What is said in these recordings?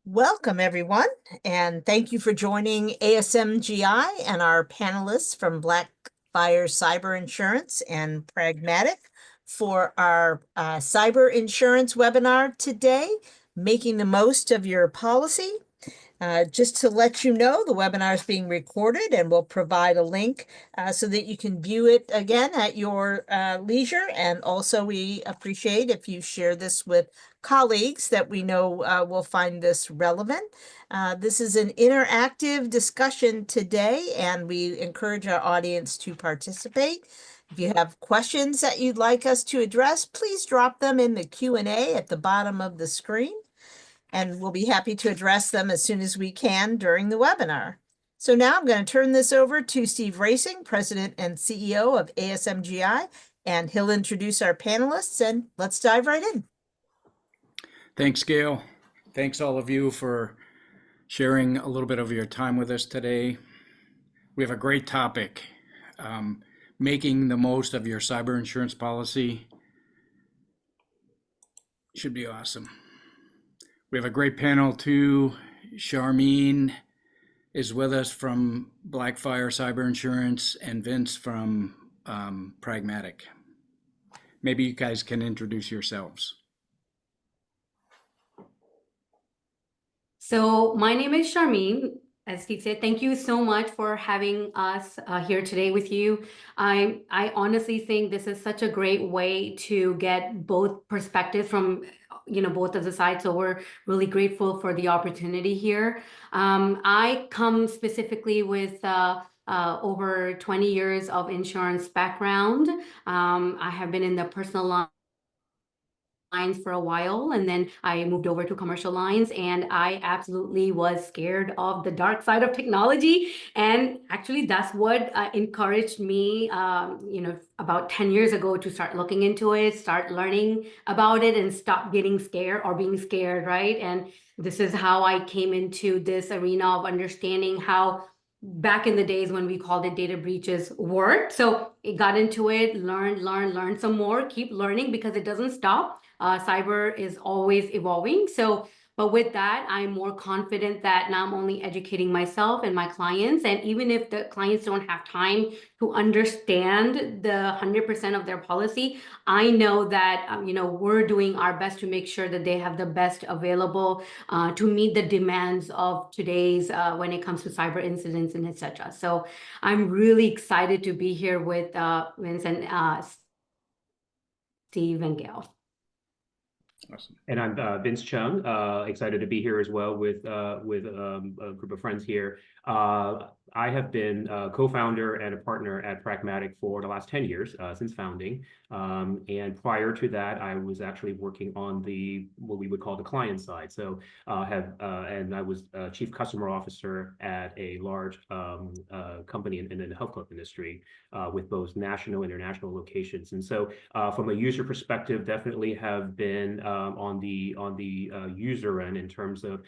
Welcome, everyone, and thank you for joining ASMGI and our panelists from Blackfire Cyber Insurance and Pragmatic for our cyber insurance webinar today, Making the Most of Your Policy. Just to let you know, the webinar is being recorded and we'll provide a link so that you can view it again at your leisure. And also, we appreciate if you share this with colleagues that we know will find this relevant. This is an interactive discussion today, and we encourage our audience to participate. If you have questions that you'd like us to address, please drop them in the Q&A at the bottom of the screen, and we'll be happy to address them as soon as we can during the webinar. So now I'm going to turn this over to Steve Racing, President and CEO of ASMGI, and he'll introduce our panelists, and let's dive right in. Thanks, Gail. Thanks all of you for sharing a little bit of your time with us today. We have a great topic, making the most of your cyber insurance policy. Should be awesome. We have a great panel too. Charmine is with us from Blackfire Cyber Insurance and Vince from Pragmatic. Maybe you guys can introduce yourselves. So my name is Charmine. As Steve said, thank you so much for having us here today with you. I honestly think this is such a great way to get both perspectives from both of the sides. So we're really grateful for the opportunity here. I come specifically with over 20 years of insurance background. I have been in the personal lines for a while, and then I moved over to commercial lines, and I absolutely was scared of the dark side of technology. And actually that's what encouraged me about 10 years ago to start looking into it, start learning about it, and stop getting scared or being scared, right? And this is how I came into this arena of understanding how back in the days when we called it data breaches worked. So it got into it, learn some more, keep learning because it doesn't stop. Cyber is always evolving. But with that, I'm more confident that now I'm only educating myself and my clients. And even if the clients don't have time to understand the 100% of their policy, I know that we're doing our best to make sure that they have the best available to meet the demands of today's when it comes to cyber incidents and etc. So I'm really excited to be here with Vince and Steve and Gail. Awesome. And I'm Vince Chung, excited to be here as well with a group of friends here. I have been a co-founder and a partner at Pragmatic for the last 10 years since founding. And prior to that, I was actually working on what we would call the client side. So and I was chief customer officer at a large company in the health club industry with both national and international locations. And so from a user perspective, definitely have been on the user end in terms of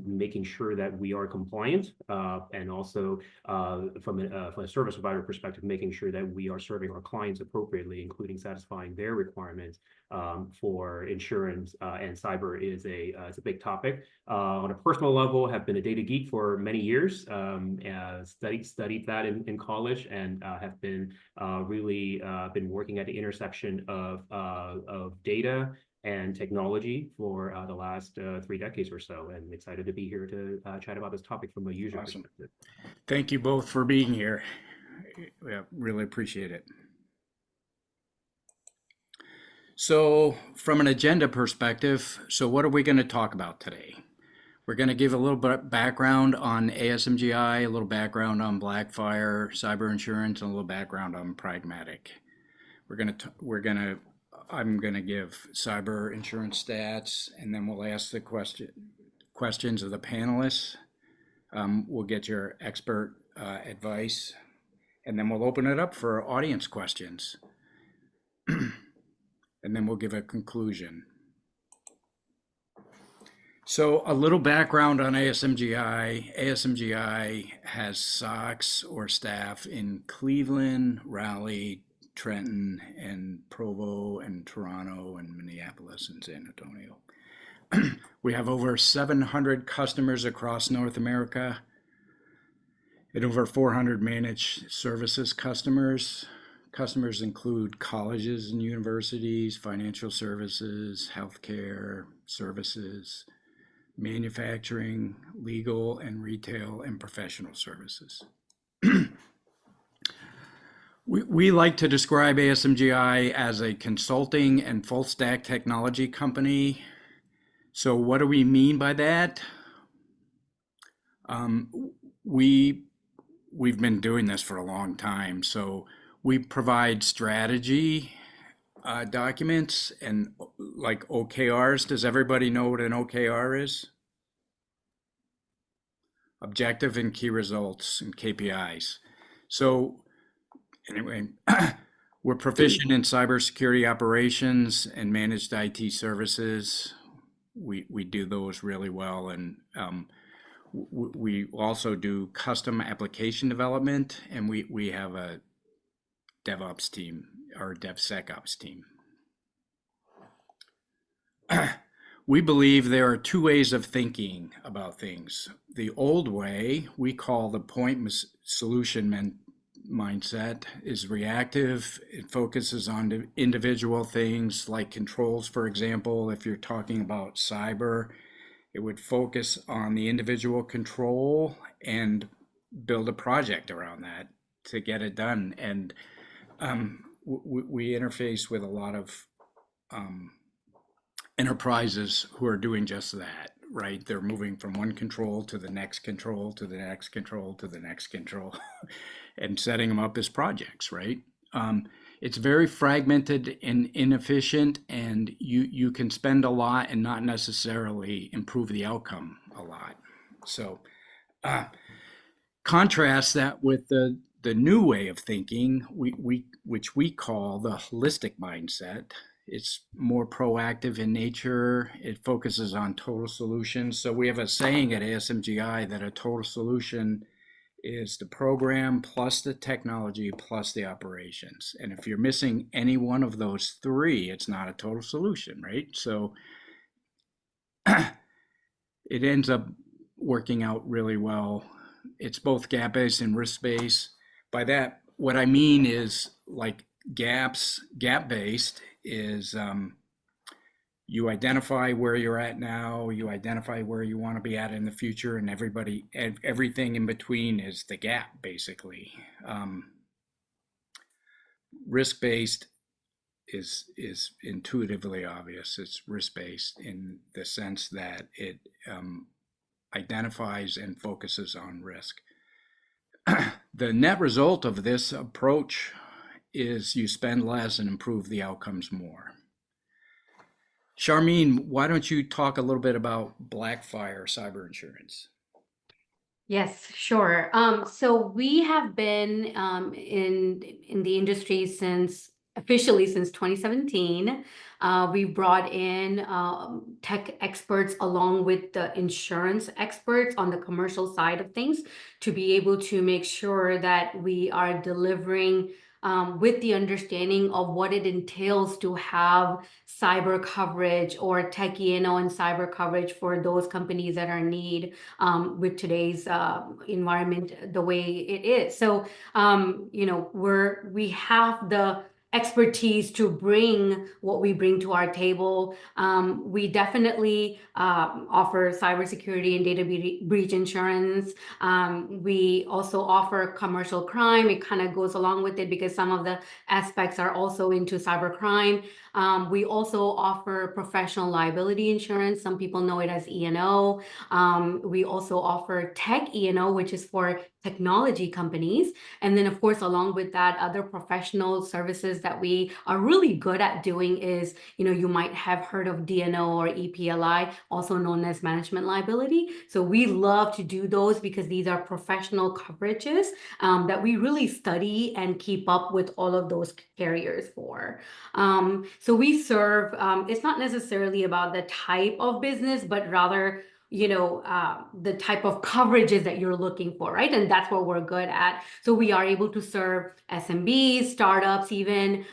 making sure that we are compliant, and also from a service provider perspective, making sure that we are serving our clients appropriately, including satisfying their requirements for insurance. And cyber is it's a big topic. On a personal level, have been a data geek for many years. Studied that in college, and have been really been working at the intersection of data and technology for the last 3 decades or so, and excited to be here to chat about this topic from a user perspective. Thank you both for being here. Yeah, really appreciate it. So from an agenda perspective, so what are we going to talk about today? We're going to give a little bit of background on ASMGI, a little background on Blackfire Cyber Insurance, and a little background on Pragmatic. I'm going to give cyber insurance stats, and then we'll ask the questions of the panelists. We'll get your expert advice, and then we'll open it up for audience questions. And then we'll give a conclusion. So a little background on ASMGI. ASMGI has SOCs or staff in Cleveland, Raleigh, Trenton, and Provo, and Toronto, and Minneapolis, and San Antonio. We have over 700 customers across North America and over 400 managed services customers. Customers include colleges and universities, financial services, healthcare services, manufacturing, legal and retail, and professional services. We like to describe ASMGI as a consulting and full stack technology company. So what do we mean by that? We've been doing this for a long time. So we provide strategy documents and like OKRs. Does everybody know what an OKR is? Objective and key results and KPIs. So anyway, we're proficient in cybersecurity operations and managed IT services. We do those really well, and we also do custom application development, and we have a DevOps team or DevSecOps team. We believe there are two ways of thinking about things. The old way, we call the point solution mindset, is reactive. It focuses on individual things like controls, for example. If you're talking about cyber, it would focus on the individual control and build a project around that to get it done. And we interface with a lot of enterprises who are doing just that, right? They're moving from one control to the next control to the next control to the next control and setting them up as projects, right? It's very fragmented and inefficient, and you can spend a lot and not necessarily improve the outcome a lot. So contrast that with the new way of thinking, which we call the holistic mindset. It's more proactive in nature. It focuses on total solutions. So we have a saying at ASMGI that a total solution is the program plus the technology plus the operations. And if you're missing any one of those three, it's not a total solution, right? So it ends up working out really well. It's both gap-based and risk-based. By that, what I mean is like gap-based is you identify where you're at now, you identify where you want to be at in the future, and everything in between is the gap, basically. Risk-based is intuitively obvious. It's risk-based in the sense that it identifies and focuses on risk. The net result of this approach is you spend less and improve the outcomes more. Charmine, why don't you talk a little bit about Blackfire Cyber Insurance? Yes, sure. So we have been in the industry officially since 2017. We brought in tech experts along with the insurance experts on the commercial side of things to be able to make sure that we are delivering with the understanding of what it entails to have cyber coverage or tech E&O and cyber coverage for those companies that are in need with today's environment the way it is. So, we have the expertise to bring what we bring to our table. We definitely offer cybersecurity and data breach insurance. We also offer commercial crime. It kind of goes along with it because some of the aspects are also into cybercrime. We also offer professional liability insurance. Some people know it as E&O. We also offer tech E&O, which is for technology companies. And then, of course, along with that, other professional services that we are really good at doing is, you might have heard of D&O or EPLI, also known as management liability. So we love to do those because these are professional coverages that we really study and keep up with all of those carriers for. So we serve, it's not necessarily about the type of business, but rather the type of coverages that you're looking for, right? And that's what we're good at. So we are able to serve SMBs, startups, even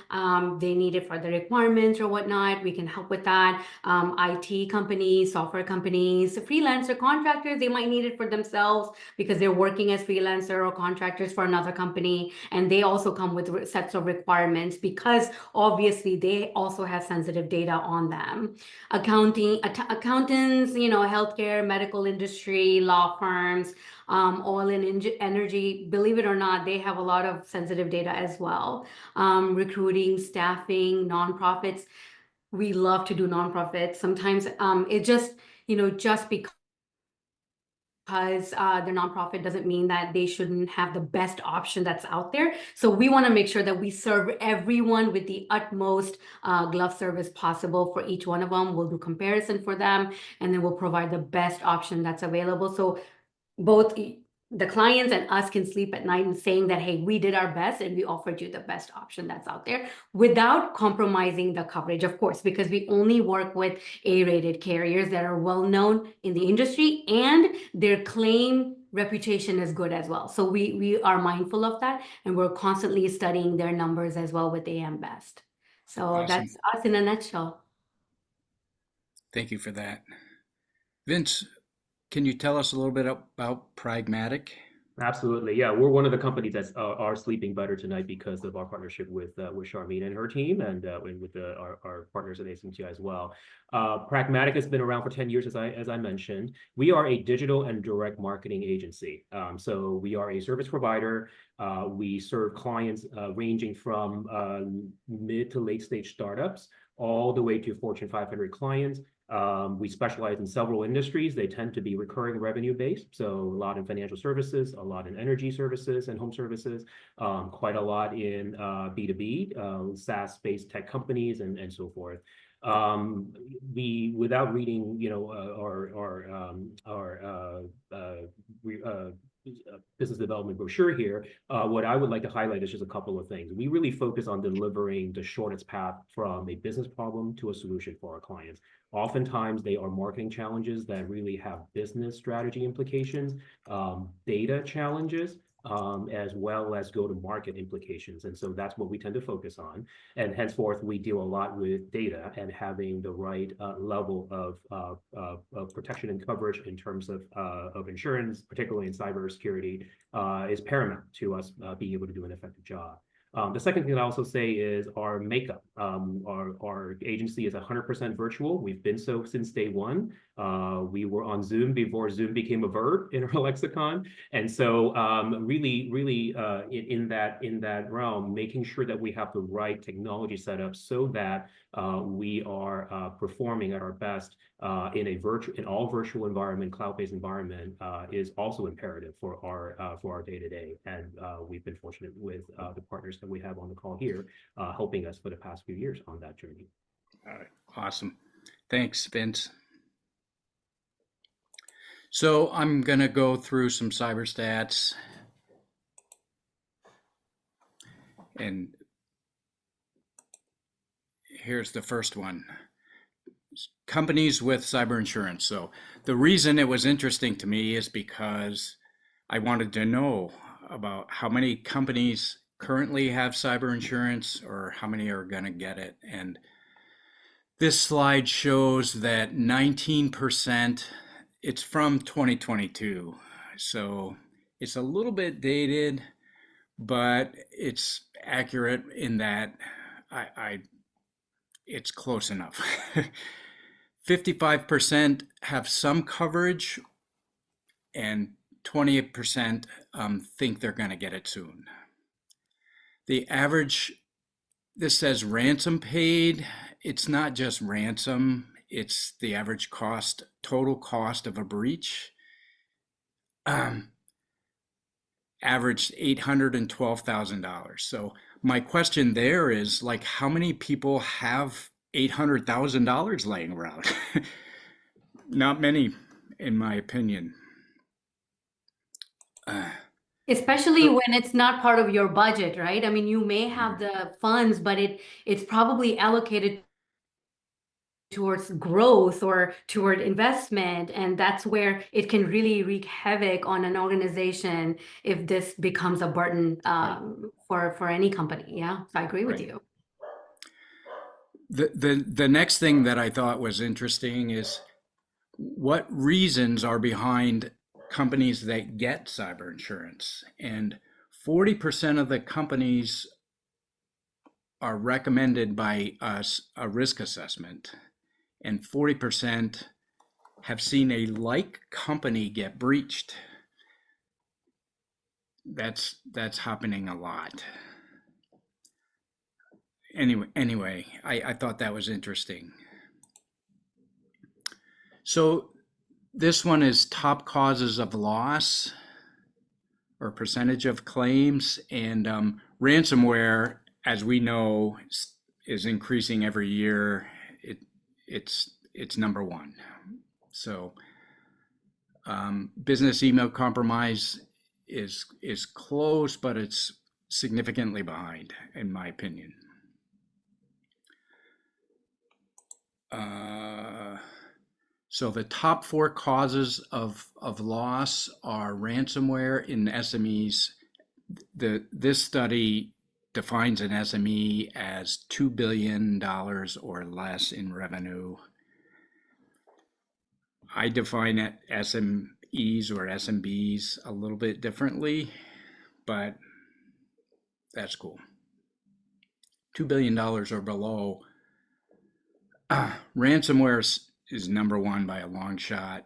they need it for the requirements or whatnot. We can help with that. IT companies, software companies, freelancer contractors, they might need it for themselves because they're working as freelancer or contractors for another company. And they also come with sets of requirements because obviously they also have sensitive data on them. Accountants, healthcare, medical industry, law firms, oil and energy, believe it or not, they have a lot of sensitive data as well. Recruiting, staffing, nonprofits. We love to do nonprofits. Sometimes it just, just because they're nonprofit doesn't mean that they shouldn't have the best option that's out there. So we want to make sure that we serve everyone with the utmost glove service possible for each one of them. We'll do comparison for them, and then we'll provide the best option that's available. So both the clients and us can sleep at night and saying that, hey, we did our best and we offered you the best option that's out there without compromising the coverage, of course, because we only work with A-rated carriers that are well known in the industry and their claim reputation is good as well. So we are mindful of that, and we're constantly studying their numbers as well with AM Best. So Awesome. That's us in a nutshell. Thank you for that. Vince, can you tell us a little bit about Pragmatic? Absolutely. Yeah, we're one of the companies that are sleeping better tonight because of our partnership with Charmaine and her team, and with our partners at ASMGI as well. Pragmatic has been around for 10 years, as I mentioned. We are a digital and direct marketing agency. So we are a service provider. We serve clients ranging from mid to late stage startups all the way to Fortune 500 clients. We specialize in several industries. They tend to be recurring revenue based. So a lot in financial services, a lot in energy services and home services, quite a lot in B2B, SaaS-based tech companies and so forth. Without reading, our business development brochure here, what I would like to highlight is just a couple of things. We really focus on delivering the shortest path from a business problem to a solution for our clients. Oftentimes, they are marketing challenges that really have business strategy implications, data challenges, as well as go-to-market implications. And so that's what we tend to focus on. And henceforth, we deal a lot with data, and having the right level of protection and coverage in terms of insurance, particularly in cybersecurity, is paramount to us being able to do an effective job. The second thing that I also say is our makeup. Our agency is 100% virtual. We've been so since day one. We were on Zoom before Zoom became a verb in our lexicon. And so really in that realm, making sure that we have the right technology set up so that we are performing at our best in all virtual environment, cloud-based environment, is also imperative for our day-to-day. And we've been fortunate with the partners that we have on the call here, helping us for the past few years on that journey. All right. Awesome. Thanks, Vince. So I'm going to go through some cyber stats. And here's the first one. Companies with cyber insurance. So the reason it was interesting to me is because I wanted to know about how many companies currently have cyber insurance or how many are going to get it. And this slide shows that 19%, it's from 2022. So it's a little bit dated, but it's accurate in that it's close enough. 55% have some coverage, and 28% think they're going to get it soon. The average, this says ransom paid. It's not just ransom, it's the average cost, total cost of a breach. Averaged $812,000. So my question there is, like, how many people have $800,000 laying around? Not many, in my opinion. Especially when it's not part of your budget, right? I mean, you may have the funds, but it's probably allocated towards growth or toward investment, and that's where it can really wreak havoc on an organization if this becomes a burden for any company. Yeah, so I agree with Right. you. The next thing that I thought was interesting is what reasons are behind companies that get cyber insurance. And 40% of the companies are recommended by us a risk assessment, and 40% have seen a like company get breached. That's happening a lot. Anyway, I thought that was interesting. So this one is top causes of loss or percentage of claims, and ransomware, as we know, is increasing every year. It's number one. So business email compromise is close, but it's significantly behind, in my opinion. So the top 4 causes of loss are ransomware in SMEs. This study defines an SME as $2 billion or less in revenue. I define it SMEs or SMBs a little bit differently, but that's cool. $2 billion or below. Ransomware is number one by a long shot.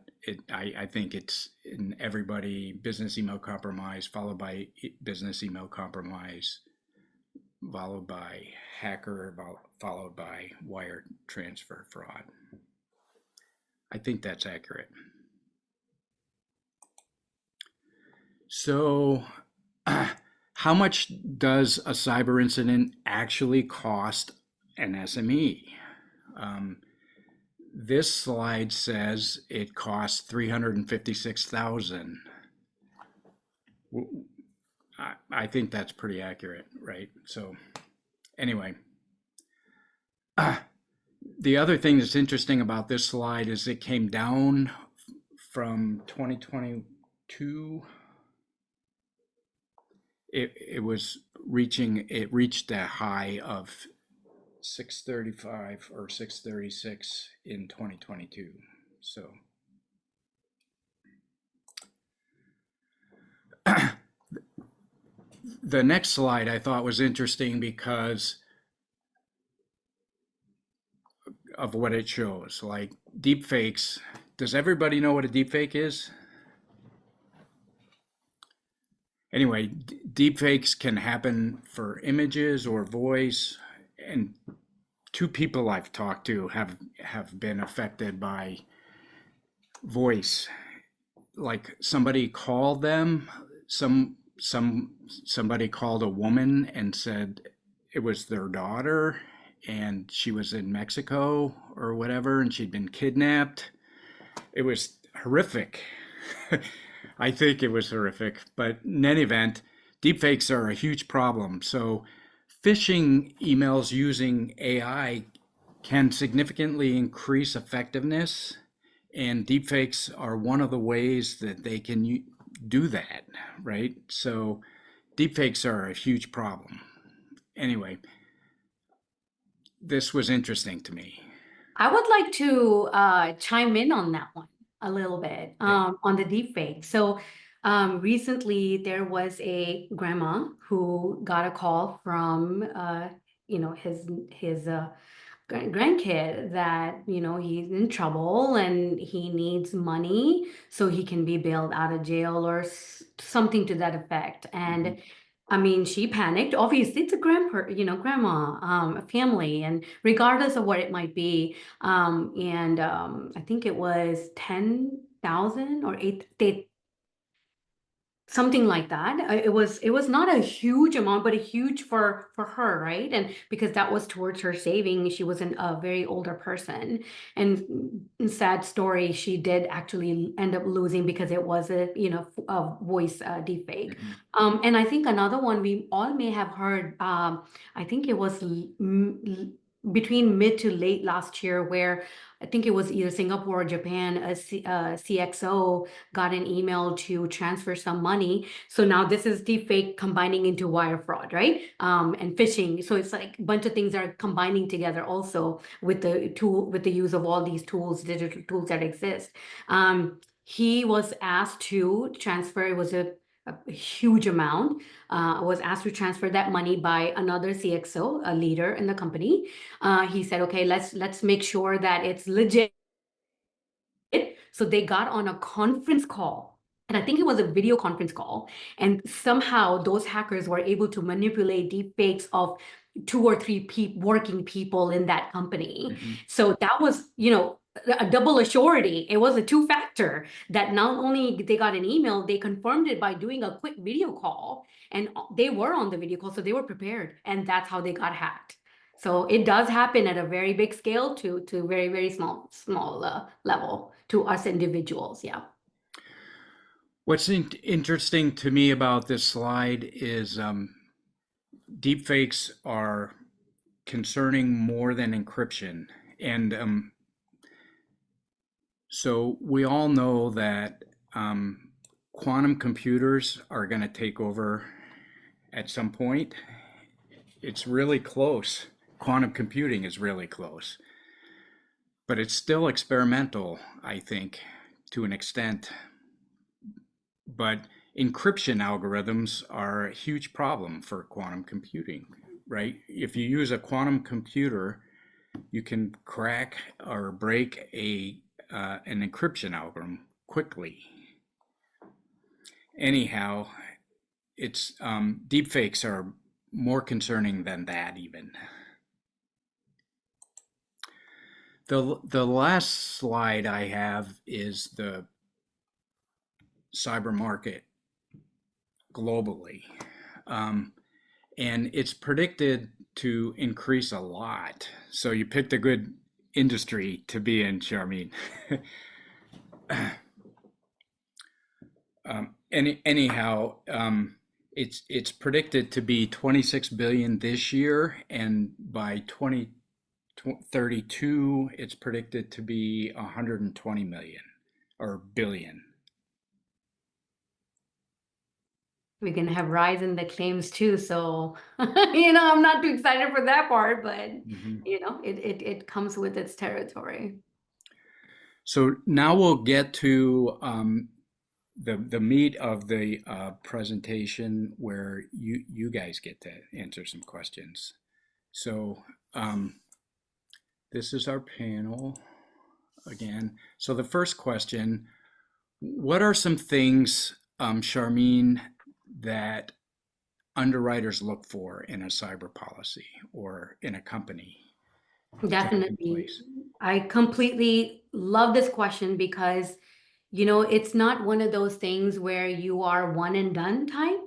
I think it's in everybody. Business email compromise, followed by business email compromise, followed by hacker, followed by wire transfer fraud. I think that's accurate. So how much does a cyber incident actually cost an SME? This slide says it costs $356,000. I think that's pretty accurate, right? So anyway, the other thing that's interesting about this slide is it came down from 2022. It reached a high of 635 or 636 in 2022. So the next slide I thought was interesting because of what it shows, like deep fakes. Does everybody know what a deep fake is? Anyway, deep fakes can happen for images or voice, and 2 people I've talked to have been affected by voice. Like somebody called them, somebody called a woman and said it was their daughter and she was in Mexico or whatever and she'd been kidnapped. It was horrific. I think it was horrific, but in any event, deepfakes are a huge problem. So phishing emails using AI can significantly increase effectiveness, and deepfakes are one of the ways that they can do that, right? So deepfakes are a huge problem. Anyway, this was interesting to me. I would like to chime in on that one a little bit, on the deepfake. So recently there was a grandma who got a call from his grandkid that he's in trouble and he needs money so he can be bailed out of jail or something to that effect. And I mean, she panicked. Obviously, it's a grandma, a family, and regardless of what it might be, I think it was 10,000 or 8, something like that. It was not a huge amount, but a huge for her, right? And because that was towards her saving, she was a very older person. And sad story, she did actually end up losing because it was a voice deepfake. And I think another one we all may have heard. I think it was between mid to late last year, where I think it was either Singapore or Japan, a CXO got an email to transfer some money. So now this is deepfake combining into wire fraud, right? And phishing. So it's like a bunch of things are combining together also with the use of all these tools, digital tools that exist. He was asked to transfer, it was a huge amount, was asked to transfer that money by another CXO, a leader in the company. He said, okay, let's make sure that it's legit. So they got on a conference call, and I think it was a video conference call, and somehow those hackers were able to manipulate deep fakes of 2 or 3 working people in that company. So that was, a double assurity. It was a 2-factor that not only they got an email, they confirmed it by doing a quick video call, and they were on the video call, so they were prepared, and that's how they got hacked. So it does happen at a very big scale to very, very small level to us individuals. Yeah. What's interesting to me about this slide is deepfakes are concerning more than encryption. And so we all know that quantum computers are going to take over at some point. It's really close. Quantum computing is really close. But it's still experimental, I think, to an extent. But encryption algorithms are a huge problem for quantum computing, right? If you use a quantum computer, you can crack or break an encryption algorithm quickly. Anyhow, it's deepfakes are more concerning than that even. The last slide I have is the cyber market globally. And it's predicted to increase a lot. So you picked a good industry to be in, Charmaine. Anyhow, it's predicted to be 26 billion this year, and by 2032, it's predicted to be 120 million or billion. We're going to have rise in the claims too. So, I'm not too excited for that part, but, it comes with its territory. So now we'll get to the meat of the presentation where you guys get to answer some questions. So this is our panel again. So the first question, what are some things, Charmaine, that underwriters look for in a cyber policy or in a company? Definitely. I completely love this question because, it's not one of those things where you are one and done type,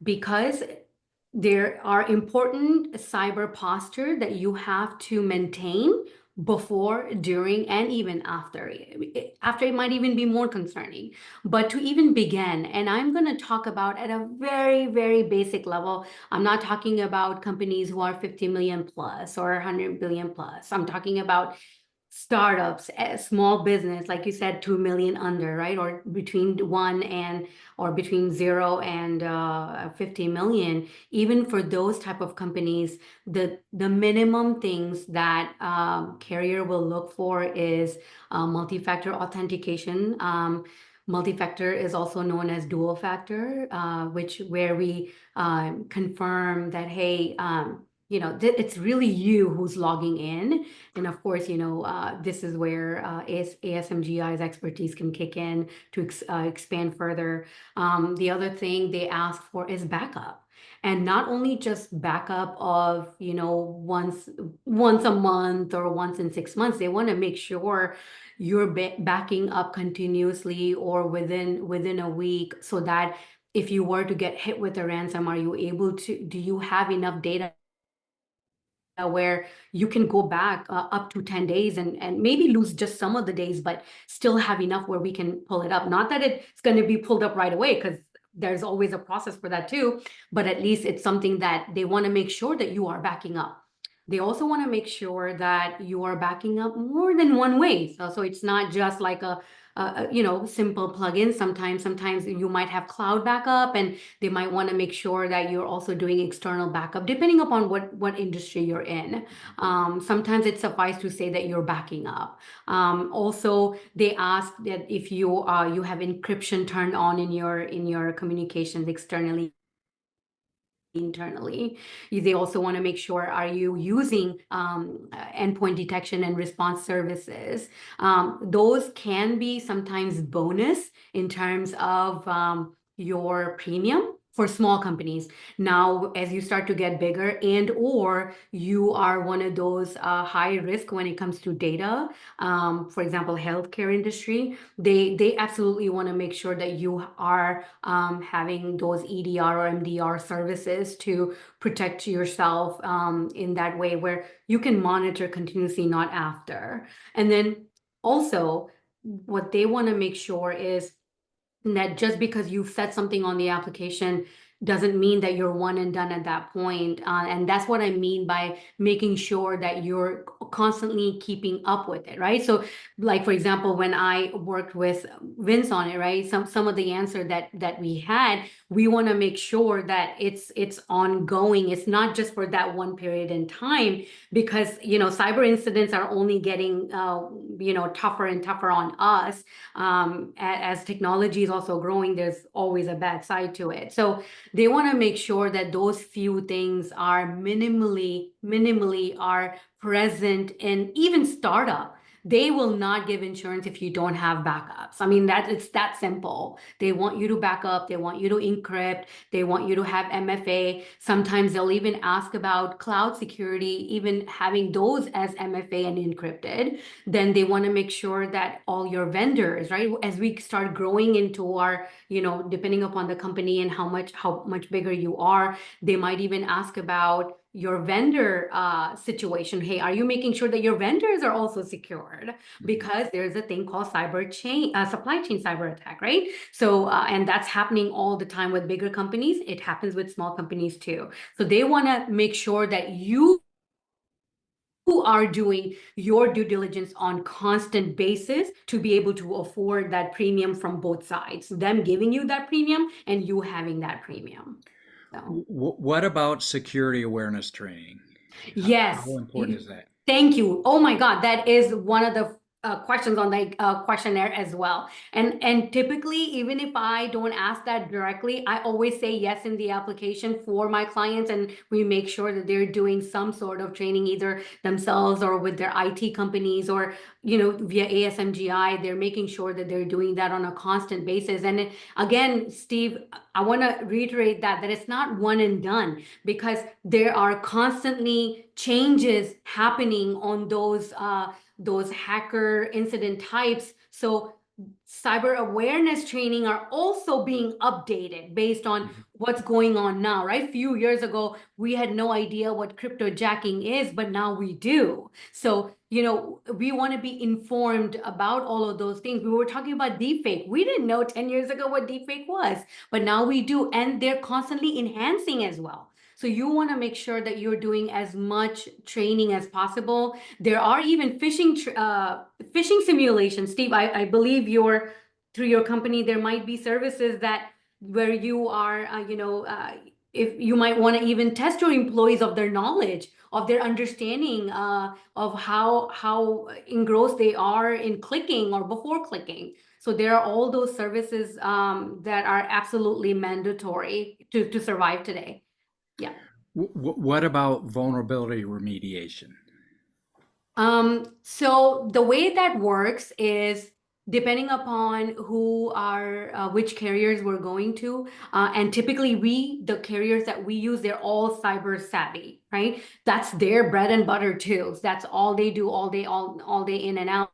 because there are important cyber posture that you have to maintain before, during, and even after. After it might even be more concerning, but to even begin, and I'm going to talk about at a very, very basic level. I'm not talking about companies who are 50 million plus or 100 billion plus. I'm talking about startups, small business, like you said, 2 million under, right? Or between 0 and 50 million. Even for those type of companies, the minimum things that carrier will look for is multi-factor authentication. Multi-factor is also known as dual factor, where we confirm that, hey, it's really you who's logging in. And of course, this is where ASMGI's expertise can kick in to expand further. The other thing they ask for is backup. And not only just backup of, once a month or once in 6 months. They want to make sure you're backing up continuously or within a week, so that if you were to get hit with a ransom, do you have enough data where you can go back up to 10 days and maybe lose just some of the days, but still have enough where we can pull it up. Not that it's going to be pulled up right away, because there's always a process for that too, but at least it's something that they want to make sure that you are backing up. They also want to make sure that you are backing up more than one way. So it's not just like a simple plugin. Sometimes you might have cloud backup, and they might want to make sure that you're also doing external backup, depending upon what industry you're in. Sometimes it suffices to say that you're backing up. Also, they ask that if you have encryption turned on in your communications externally. Internally, they also want to make sure, are you using endpoint detection and response services? Those can be sometimes bonus in terms of your premium for small companies. Now, as you start to get bigger and or you are one of those high risk when it comes to data, for example, healthcare industry, they absolutely want to make sure that you are having those EDR or MDR services to protect yourself in that way where you can monitor continuously, not after. And then also what they want to make sure is that just because you've set something on the application doesn't mean that you're one and done at that point. And that's what I mean by making sure that you're constantly keeping up with it, right? So like, for example, when I worked with Vince on it, right? Some of the answer that we had, we want to make sure that it's ongoing. It's not just for that one period in time, because, cyber incidents are only getting, tougher and tougher on us. As technology is also growing, there's always a bad side to it. So they want to make sure that those few things are minimally are present in even startup. They will not give insurance if you don't have backups. I mean, it's that simple. They want you to back up. They want you to encrypt. They want you to have MFA. Sometimes they'll even ask about cloud security, even having those as MFA and encrypted. Then they want to make sure that all your vendors, right? As we start growing into our, depending upon the company and how much bigger you are, they might even ask about your vendor situation. Hey, are you making sure that your vendors are also secured? Because there's a thing called supply chain cyber attack, right? So, and that's happening all the time with bigger companies. It happens with small companies too. So they want to make sure that you are doing your due diligence on constant basis to be able to afford that premium from both sides, them giving you that premium and you having that premium. So. What about security awareness training? Yes. How important is that? Thank you. Oh my God, that is one of the questions on the questionnaire as well. And typically, even if I don't ask that directly, I always say yes in the application for my clients, and we make sure that they're doing some sort of training either themselves or with their IT companies or via ASMGI. They're making sure that they're doing that on a constant basis. And again, Steve, I want to reiterate that it's not one and done, because there are constantly changes happening on those hacker incident types. So cyber awareness training are also being updated based on what's going on now, right? A few years ago, we had no idea what cryptojacking is, but now we do. So, we want to be informed about all of those things. We were talking about deepfake. We didn't know 10 years ago what deepfake was, but now we do. And they're constantly enhancing as well. So you want to make sure that you're doing as much training as possible. There are even phishing simulations. Steve, I believe through your company, there might be services where you are, if you might want to even test your employees of their knowledge, of their understanding of how engrossed they are in clicking or before clicking. So there are all those services that are absolutely mandatory to survive today. Yeah. What about vulnerability remediation? So the way that works is depending upon which carriers we're going to, and typically the carriers that we use, they're all cyber savvy, right? That's their bread and butter too. That's all they do all day in and out.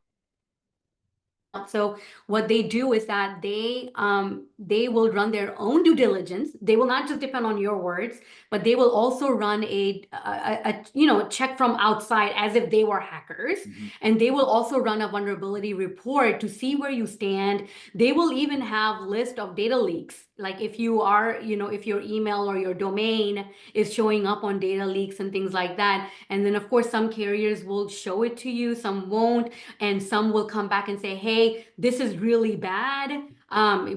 So what they do is that they will run their own due diligence. They will not just depend on your words, but they will also run a check from outside as if they were hackers. And they will also run a vulnerability report to see where you stand. They will even have list of data leaks like if you are, if your email or your domain is showing up on data leaks and things like that. And then of course, some carriers will show it to you, some won't, and some will come back and say, hey, this is really bad.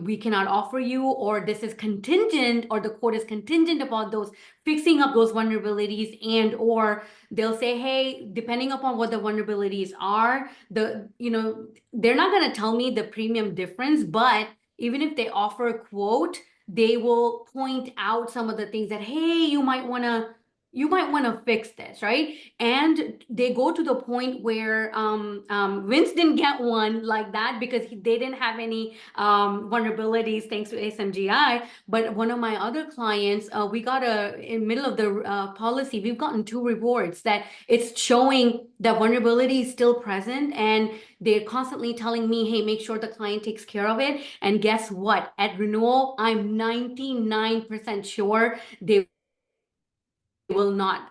We cannot offer you, or this is contingent, or the quote is contingent upon those fixing up those vulnerabilities, and or they'll say, hey, depending upon what the vulnerabilities are, they're not going to tell me the premium difference, but even if they offer a quote, they will point out some of the things that, hey, you might want to fix this, right? And they go to the point where Vince didn't get one like that because they didn't have any vulnerabilities thanks to ASMGI. But one of my other clients, we got in middle of the policy, we've gotten 2 reports that it's showing that vulnerability is still present, and they're constantly telling me, hey, make sure the client takes care of it. And guess what? At renewal, I'm 99% sure they will not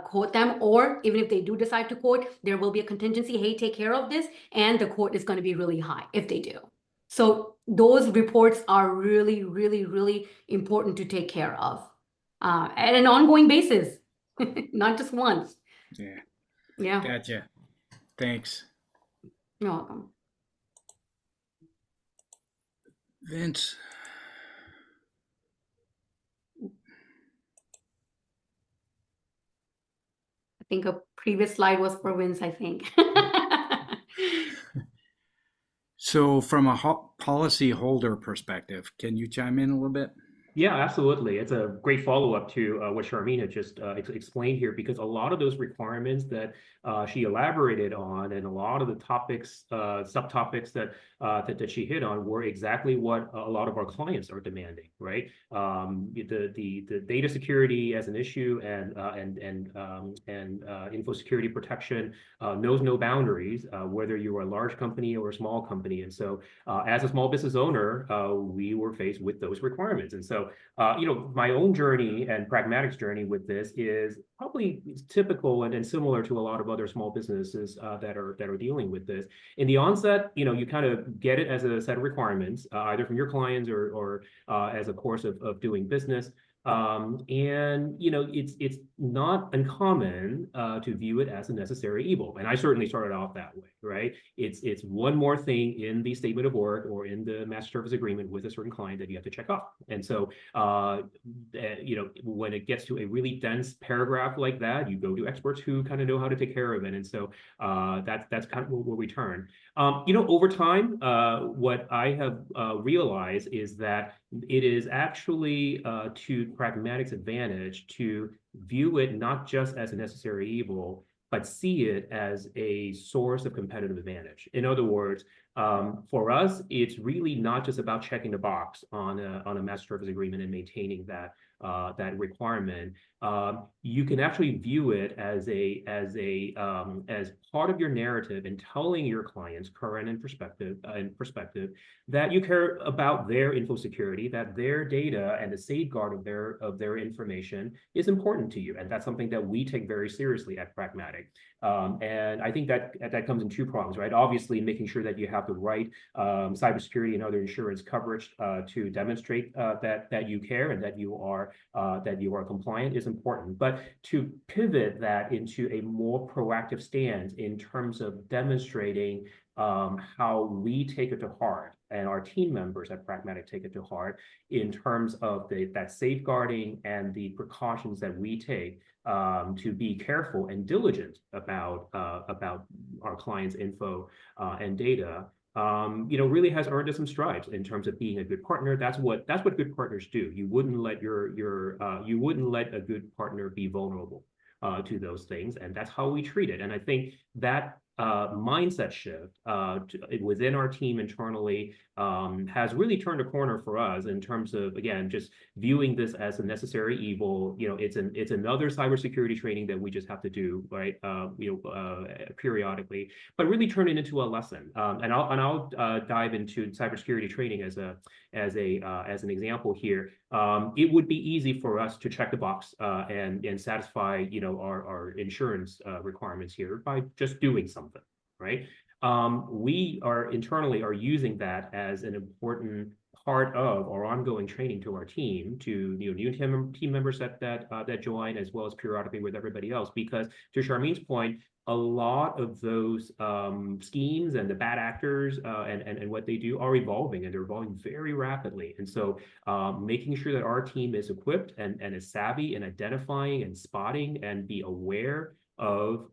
quote them, or even if they do decide to quote, there will be a contingency, hey, take care of this, and the quote is going to be really high if they do. So those reports are really, really, really important to take care of at an ongoing basis, not just once. Yeah. Yeah, Gotcha. Thanks. you're welcome. Vince. I think a previous slide was for Vince, I think. So from a policy holder perspective, can you chime in a little bit? Yeah, absolutely. It's a great follow-up to what Charmaine had just explained here, because a lot of those requirements that she elaborated on, and a lot of the topics, subtopics that she hit on, were exactly what a lot of our clients are demanding, right? The data security as an issue, and info security protection knows no boundaries, whether you are a large company or a small company. And so, as a small business owner, we were faced with those requirements, and so. My own journey and Pragmatic's journey with this is probably typical and similar to a lot of other small businesses that are dealing with this. In the onset, you kind of get it as a set of requirements, either from your clients or as a course of doing business. It's not uncommon to view it as a necessary evil, and I certainly started off that way, right? It's one more thing in the statement of work or in the master service agreement with a certain client that you have to check off. And so, when it gets to a really dense paragraph like that, you go to experts who kind of know how to take care of it, and so that's kind of where we turn. Over time, what I have realized is that it is actually to Pragmatic's advantage to view it not just as a necessary evil, but see it as a source of competitive advantage. In other words, for us, it's really not just about checking the box on a master service agreement and maintaining that requirement. You can actually view it as part of your narrative and telling your clients, current and prospective, that you care about their info security, that their data and the safeguard of their information is important to you, and that's something that we take very seriously at Pragmatic. And I think that comes in 2 prongs, right? Obviously, making sure that you have the right cybersecurity and other insurance coverage to demonstrate that you care and that you are compliant is important. But to pivot that into a more proactive stance in terms of demonstrating how we take it to heart and our team members at Pragmatic take it to heart in terms of that safeguarding and the precautions that we take to be careful and diligent about our clients' info and data, really has earned us some stripes in terms of being a good partner. That's what good partners do. You wouldn't let you wouldn't let a good partner be vulnerable to those things, and that's how we treat it. And I think that mindset shift within our team internally has really turned a corner for us in terms of, again, just viewing this as a necessary evil. It's another cybersecurity training that we just have to do, right? Periodically, but really turn it into a lesson. And I'll dive into cybersecurity training as an example here. It would be easy for us to check the box and satisfy our insurance requirements here by just doing something, right? we are internally are using that as an important part of our ongoing training to our team, to new team members that join, as well as periodically with everybody else. Because to Charmaine's point, a lot of those schemes and the bad actors and what they do are evolving, and they're evolving very rapidly. And so making sure that our team is equipped and is savvy in identifying and spotting and be aware of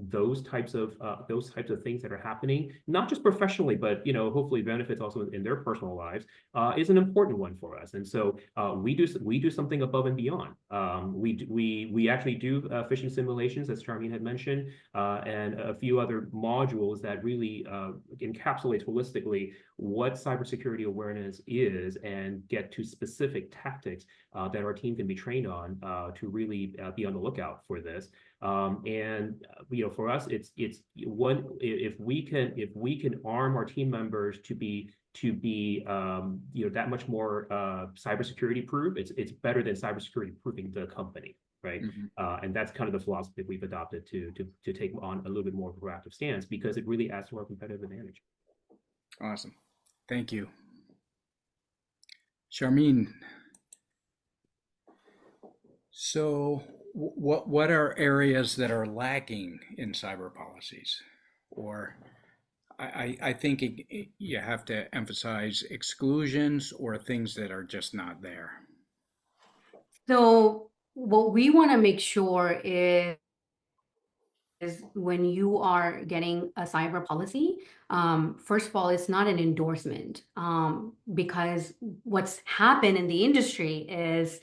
those types of things that are happening, not just professionally, but hopefully benefits also in their personal lives, is an important one for us. And so we do something above and beyond. We actually do phishing simulations, as Charmaine had mentioned, and a few other modules that really encapsulate holistically what cybersecurity awareness is, and get to specific tactics that our team can be trained on to really be on the lookout for this. For us, it's one, if we can arm our team members to be that much more cybersecurity proof, it's better than cybersecurity proofing the company, right? And that's kind of the philosophy we've adopted to take on a little bit more of a proactive stance, because it really adds to our competitive advantage. Awesome. Thank you. Charmaine, so what are areas that are lacking in cyber policies? Or I think you have to emphasize exclusions or things that are just not there. So what we want to make sure is when you are getting a cyber policy, first of all, it's not an endorsement, because what's happened in the industry is,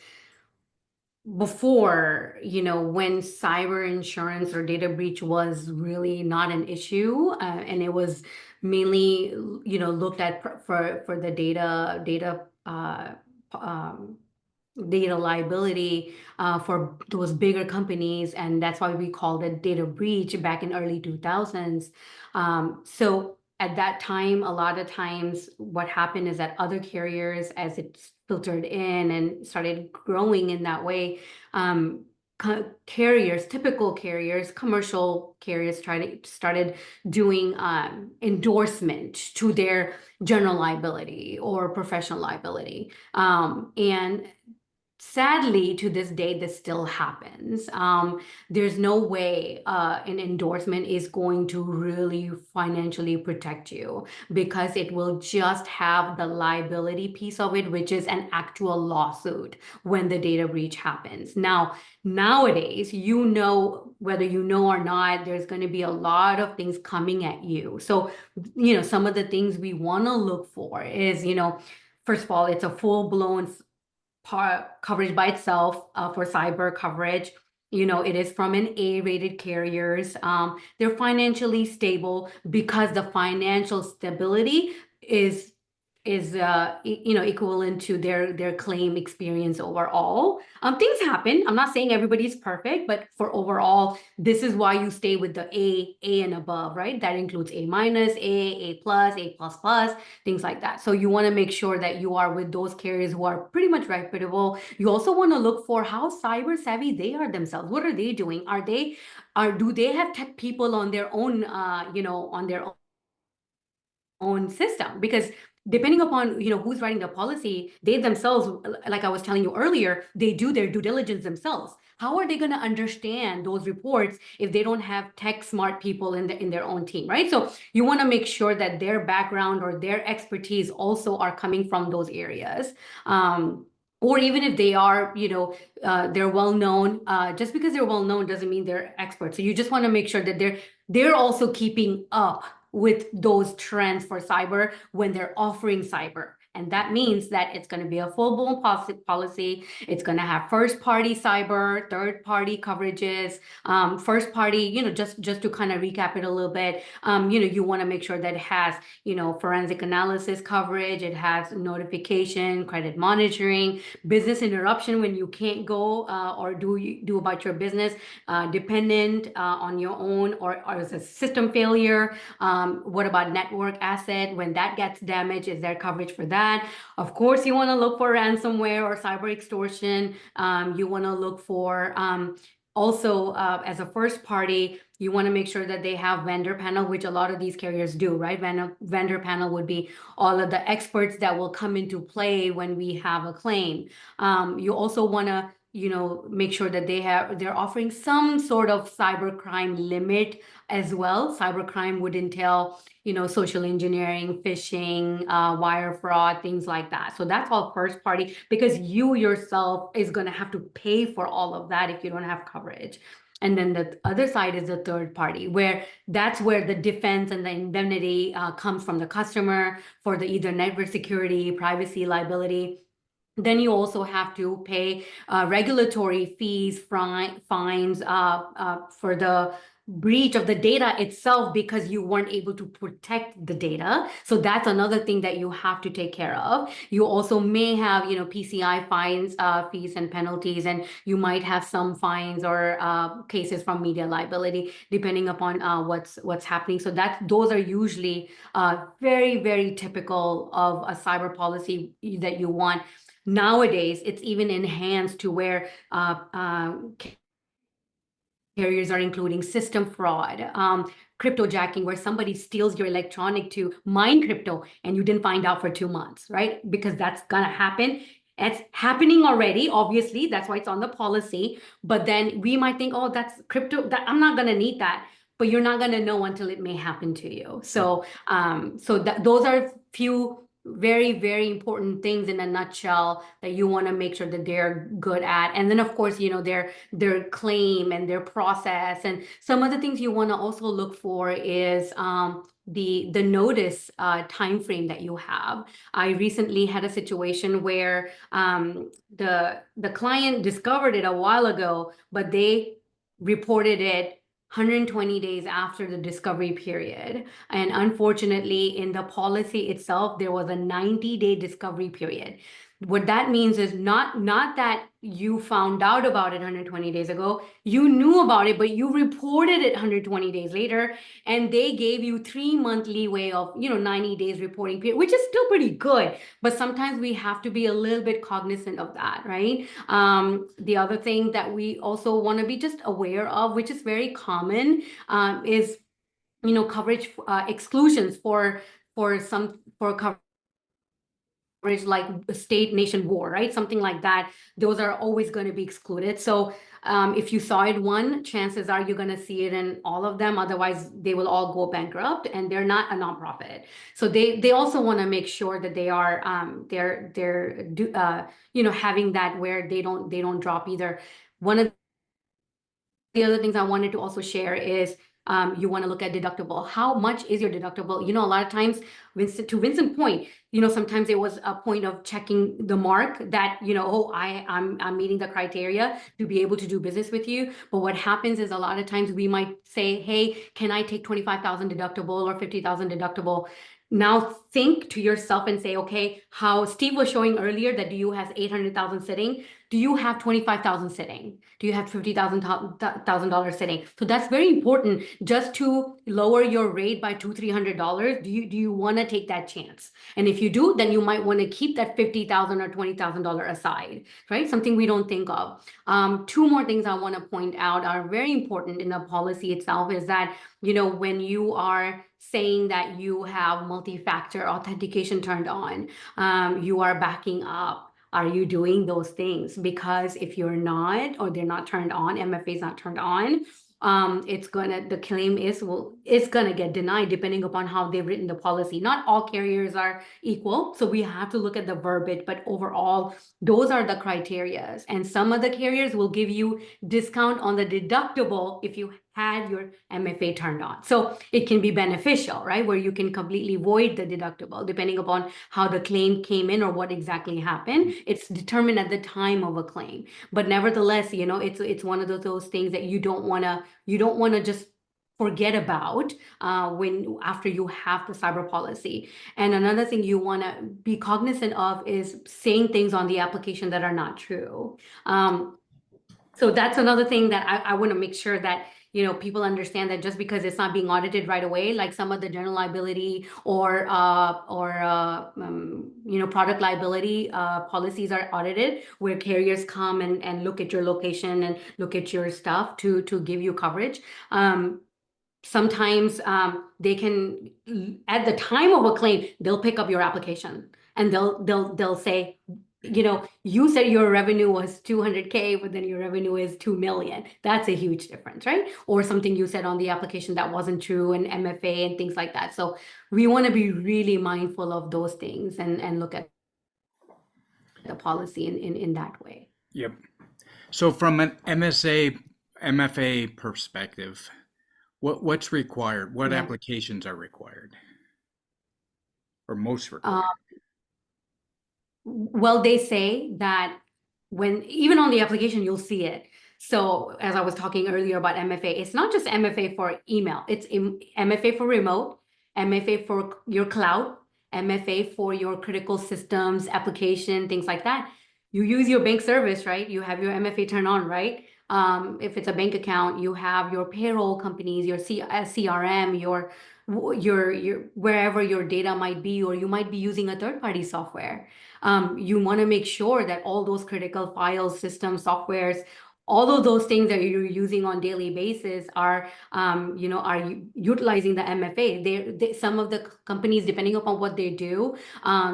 before, when cyber insurance or data breach was really not an issue, and it was mainly, looked at for the data liability for those bigger companies, and that's why we called it data breach back in early 2000s. So at that time, a lot of times what happened is that other carriers, as it filtered in and started growing in that way, typical carriers, commercial carriers started doing endorsement to their general liability or professional liability. And sadly, to this day, this still happens. There's no way an endorsement is going to really financially protect you, because it will just have the liability piece of it, which is an actual lawsuit when the data breach happens. Now, nowadays, whether you know or not, there's going to be a lot of things coming at you. So, some of the things we want to look for is, first of all, it's a full-blown coverage by itself for cyber coverage. It is from an A-rated carriers. They're financially stable, because the financial stability is equivalent to their claim experience overall. Things happen. I'm not saying everybody's perfect, but for overall, this is why you stay with the A and above, right? That includes A-, A+, A++, things like that. So you want to make sure that you are with those carriers who are pretty much reputable. You also want to look for how cyber savvy they are themselves. What are they doing? Do they have tech people on their own, on their own system? Because depending upon who's writing the policy, they themselves, like I was telling you earlier, they do their due diligence themselves. How are they going to understand those reports if they don't have tech smart people in their own team, right? So you want to make sure that their background or their expertise also are coming from those areas. Or even if they are, they're well known. Just because they're well known doesn't mean they're experts. So you just want to make sure that they're also keeping up with those trends for cyber when they're offering cyber. And that means that it's going to be a full-blown policy. It's going to have first-party cyber, third-party coverages, first-party, just to kind of recap it a little bit, you want to make sure that it has, forensic analysis coverage. It has notification, credit monitoring, business interruption when you can't go or do about your business, dependent on your own, or as a system failure. What about network asset? When that gets damaged, is there coverage for that? Of course, you want to look for ransomware or cyber extortion. You want to look for also, as a first party, You want to make sure that they have vendor panel, which a lot of these carriers do, right? Vendor panel would be all of the experts that will come into play when we have a claim. You also want to, make sure that they're offering some sort of cybercrime limit as well. Cybercrime would entail, social engineering, phishing, wire fraud, things like that. So that's all first party, because you yourself is going to have to pay for all of that if you don't have coverage. And then the other side is the third party, where that's where the defense and the indemnity comes from the customer for the either network security, privacy, liability. Then you also have to pay regulatory fees, fines for the breach of the data itself because you weren't able to protect the data. So that's another thing that you have to take care of. You also may have, PCI fines, fees and penalties, and you might have some fines or cases from media liability, depending upon what's happening. So those are usually very, very typical of a cyber policy that you want. Nowadays, it's even enhanced to where carriers are including system fraud, cryptojacking, where somebody steals your electronic to mine crypto and you didn't find out for 2 months, right? Because that's gonna happen. It's happening already, obviously. That's why it's on the policy. But then we might think, oh, that's crypto, I'm not gonna need that. But you're not gonna know until it may happen to you. So, those are few very, very important things in a nutshell that you want to make sure that they're good at. And then, of course, their claim and their process. And some of the things you want to also look for is the notice time frame that you have. I recently had a situation where the client discovered it a while ago, but they reported it 120 days after the discovery period. And unfortunately, in the policy itself, there was a 90-day discovery period. What that means is not that you found out about it 120 days ago, you knew about it, but you reported it 120 days later, and they gave you 3-month leeway of 90 days reporting period, which is still pretty good. But sometimes we have to be a little bit cognizant of that, right? The other thing that we also want to be just aware of, which is very common, is coverage exclusions for coverage like state nation war, right? Something like that. Those are always going to be excluded. So if you saw it one, chances are you're going to see it in all of them. Otherwise, they will all go bankrupt, and they're not a nonprofit. So they also want to make sure that they are having that where they don't drop either. One of the other things I wanted to also share is you want to look at deductible. How much is your deductible? A lot of times, to Vincent's point, sometimes it was a point of checking the mark that, I'm meeting the criteria to be able to do business with you. But what happens is a lot of times we might say, hey, can I take 25,000 deductible or 50,000 deductible? Now think to yourself and say, okay, how Steve was showing earlier that you has 800,000 sitting. Do you have 25,000 sitting? Do you have $50,000 sitting? So that's very important, just to lower your rate by $200-300. Do you want to take that chance? And if you do, then you might want to keep that $50,000 or $20,000 aside, right? Something we don't think of. 2 more things I want to point out are very important in the policy itself is that, when you are saying that you have multi-factor authentication turned on, you are backing up. Are you doing those things? Because if you're not, or they're not turned on, MFA is not turned on, the claim is gonna get denied depending upon how they've written the policy. Not all carriers are equal, so we have to look at the verbiage, but overall, those are the criterias. And some of the carriers will give you discount on the deductible if you had your MFA turned on. So it can be beneficial, right? Where you can completely void the deductible depending upon how the claim came in or what exactly happened. It's determined at the time of a claim. But nevertheless, it's one of those things that you don't want to just forget about after you have the cyber policy. And another thing you want to be cognizant of is saying things on the application that are not true. So that's another thing that I want to make sure that people understand, that just because it's not being audited right away, like some of the general liability or product liability policies are audited, where carriers come and look at your location and look at your stuff to give you coverage. sometimes they can, at the time of a claim, they'll pick up your application and they'll say, you know, you said your revenue was 200K, but then your revenue is 2 million. That's a huge difference, right? Or something you said on the application that wasn't true, and MFA and things like that. So we want to be really mindful of those things and look at the policy in that way. Yep. So from an MFA perspective, what's required? What Yeah. applications are required? Or most required? Well, they say that when, even on the application, you'll see it. So as I was talking earlier about MFA, it's not just MFA for email, it's MFA for remote, MFA for your cloud, MFA for your critical systems, application, things like that. You use your bank service, right? You have your MFA turned on, right? If it's a bank account, you have your payroll companies, your CRM, your wherever your data might be, or you might be using a third-party software. You want to make sure that all those critical files, systems, softwares, all of those things that you're using on daily basis are, you know, are utilizing the MFA. Some of the companies, depending upon what they do,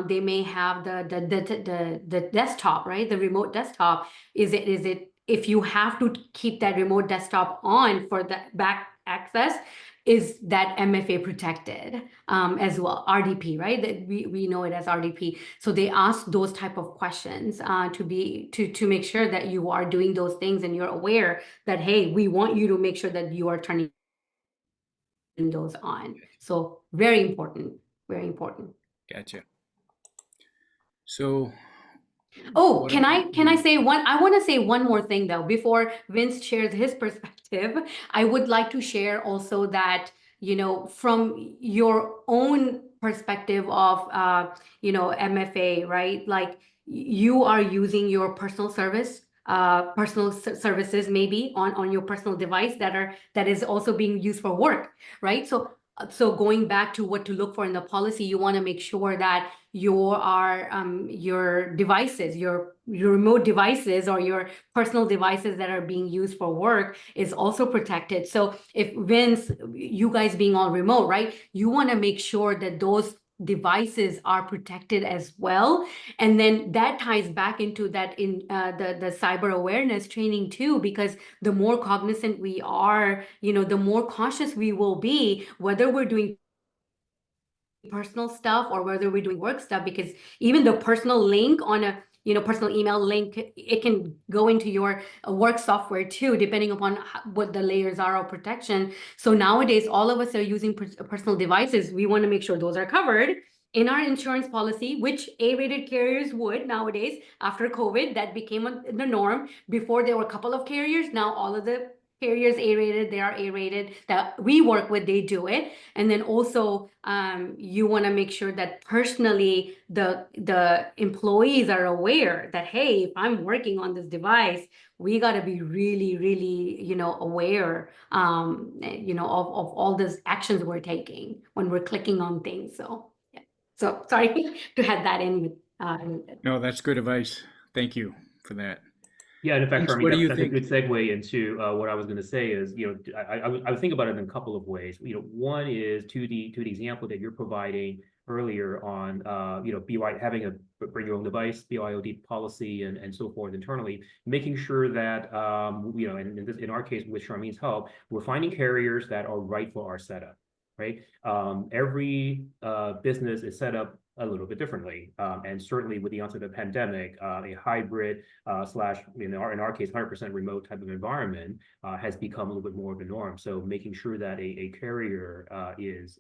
they may have the desktop, right? The remote desktop. Is it if you have to keep that remote desktop on for the back access, is that MFA protected as well? RDP, right? That we know it as RDP. So they ask those type of questions to make sure that you are doing those things and you're aware that, hey, we want you to make sure that you are turning those on. So very important, very important. Gotcha. So, oh, can I say one? I want to say one more thing though, before Vince shares his perspective. I would like to share also that, you know, from your own perspective of, you know, MFA, right? Like you are using your personal services maybe on your personal device that is also being used for work, right? So going back to what to look for in the policy, you want to make sure that your devices, your remote devices or your personal devices that are being used for work is also protected. So if Vince, you guys being all remote, right, you want to make sure that those devices are protected as well. And then that ties back into that in the cyber awareness training too, because the more cognizant we are, you know, the more cautious we will be, whether we're doing personal stuff or whether we're doing work stuff, because even the personal link on a, you know, personal email link, it can go into your work software too, depending upon what the layers are of protection. So nowadays, all of us are using personal devices. We want to make sure those are covered in our insurance policy, which A-rated carriers would nowadays. After COVID, that became the norm. Before, there were a couple of carriers. Now all of the carriers A-rated, they are A-rated, that we work with, they do it. And then also, you want to make sure that personally the employees are aware that, hey, if I'm working on this device, we got to be really, really, you know, aware, you know, of all these actions we're taking when we're clicking on things. So yeah. So sorry to have that in with. no, that's good advice. Thank you for that. Yeah, and in fact, Vince, Charmaine, what do you that's think? a good segue into what I was going to say is, you know, I would think about it in a couple of ways. You know, one is to the example that you're providing earlier on, you know, having a bring your own device, BYOD policy, and so forth internally, making sure that, you know, and in our case with Charmaine's help, we're finding carriers that are right for our setup, right? Every business is set up a little bit differently. And certainly with the onset of the pandemic, a hybrid slash, in our case, 100% remote type of environment has become a little bit more of the norm. So making sure that a carrier is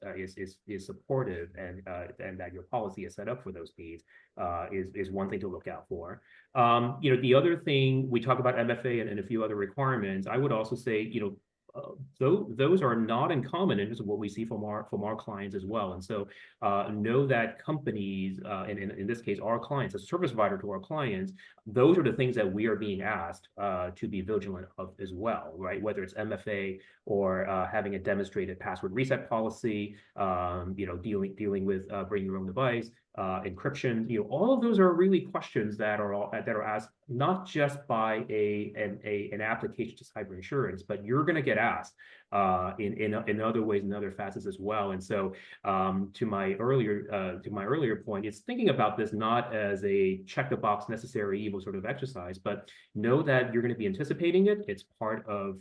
supportive and that your policy is set up for those needs is one thing to look out for. You know, the other thing, we talk about MFA and a few other requirements. I would also say, you know, those are not uncommon in terms of what we see from our clients as well. And so know that companies, and in this case, our clients, a service provider to our clients, those are the things that we are being asked to be vigilant of as well, right? Whether it's MFA or having a demonstrated password reset policy, you know, dealing with bring your own device, encryption, you know, all of those are really questions that are asked not just by an application to cyber insurance, but you're going to get asked in other ways and other facets as well. And so to my earlier point, it's thinking about this not as a check the box necessary evil sort of exercise, but know that you're going to be anticipating it. It's part of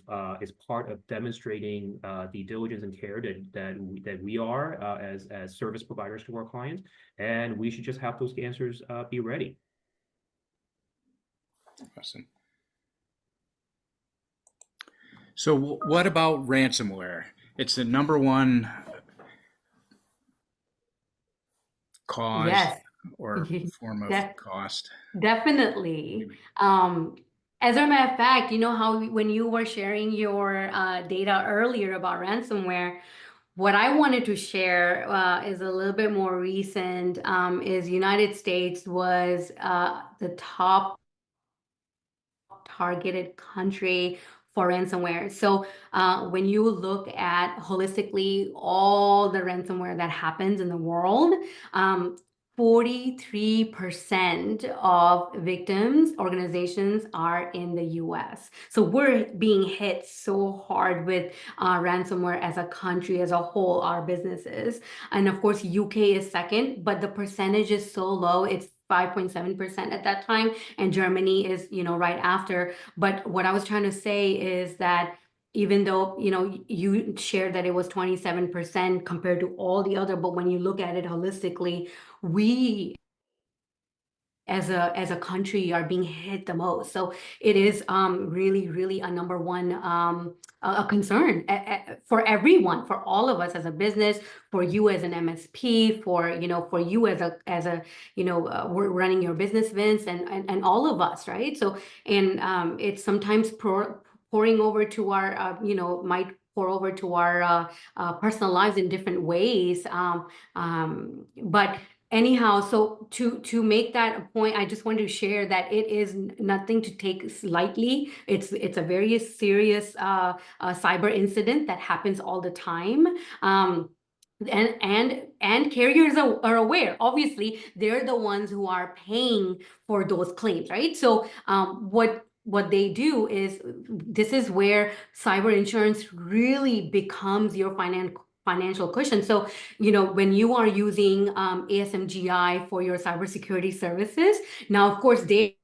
demonstrating the diligence and care that we are as service providers to our clients, and we should just have those answers be ready. Awesome. So what about ransomware? It's the number one cause Yes. or form of cost. Definitely. As a matter of fact, you know how when you were sharing your data earlier about ransomware, what I wanted to share is a little bit more recent, is United States was the top targeted country for ransomware. So when you look at holistically all the ransomware that happens in the world, 43% of victims organizations are in the US. So we're being hit so hard with ransomware as a country, as a whole, our businesses. And of course, UK is second, but the percentage is so low. It's 5.7% at that time, and Germany is, right after. But what I was trying to say is that even though, you shared that it was 27% compared to all the other, but when you look at it holistically, we as a country are being hit the most. So it is really, really a number one a concern for everyone, for all of us as a business, for you as an MSP, for you as a we're running your business, Vince, and all of us, right? So and it's sometimes pouring over to our might pour over to our personal lives in different ways, but anyhow, so to make that a point, I just wanted to share that it is nothing to take lightly. It's a very serious cyber incident that happens all the time. And carriers are aware. Obviously, they're the ones who are paying for those claims, right? So what they do is, this is where cyber insurance really becomes your financial cushion. So, when you are using ASMGI for your cybersecurity services, now, of course, they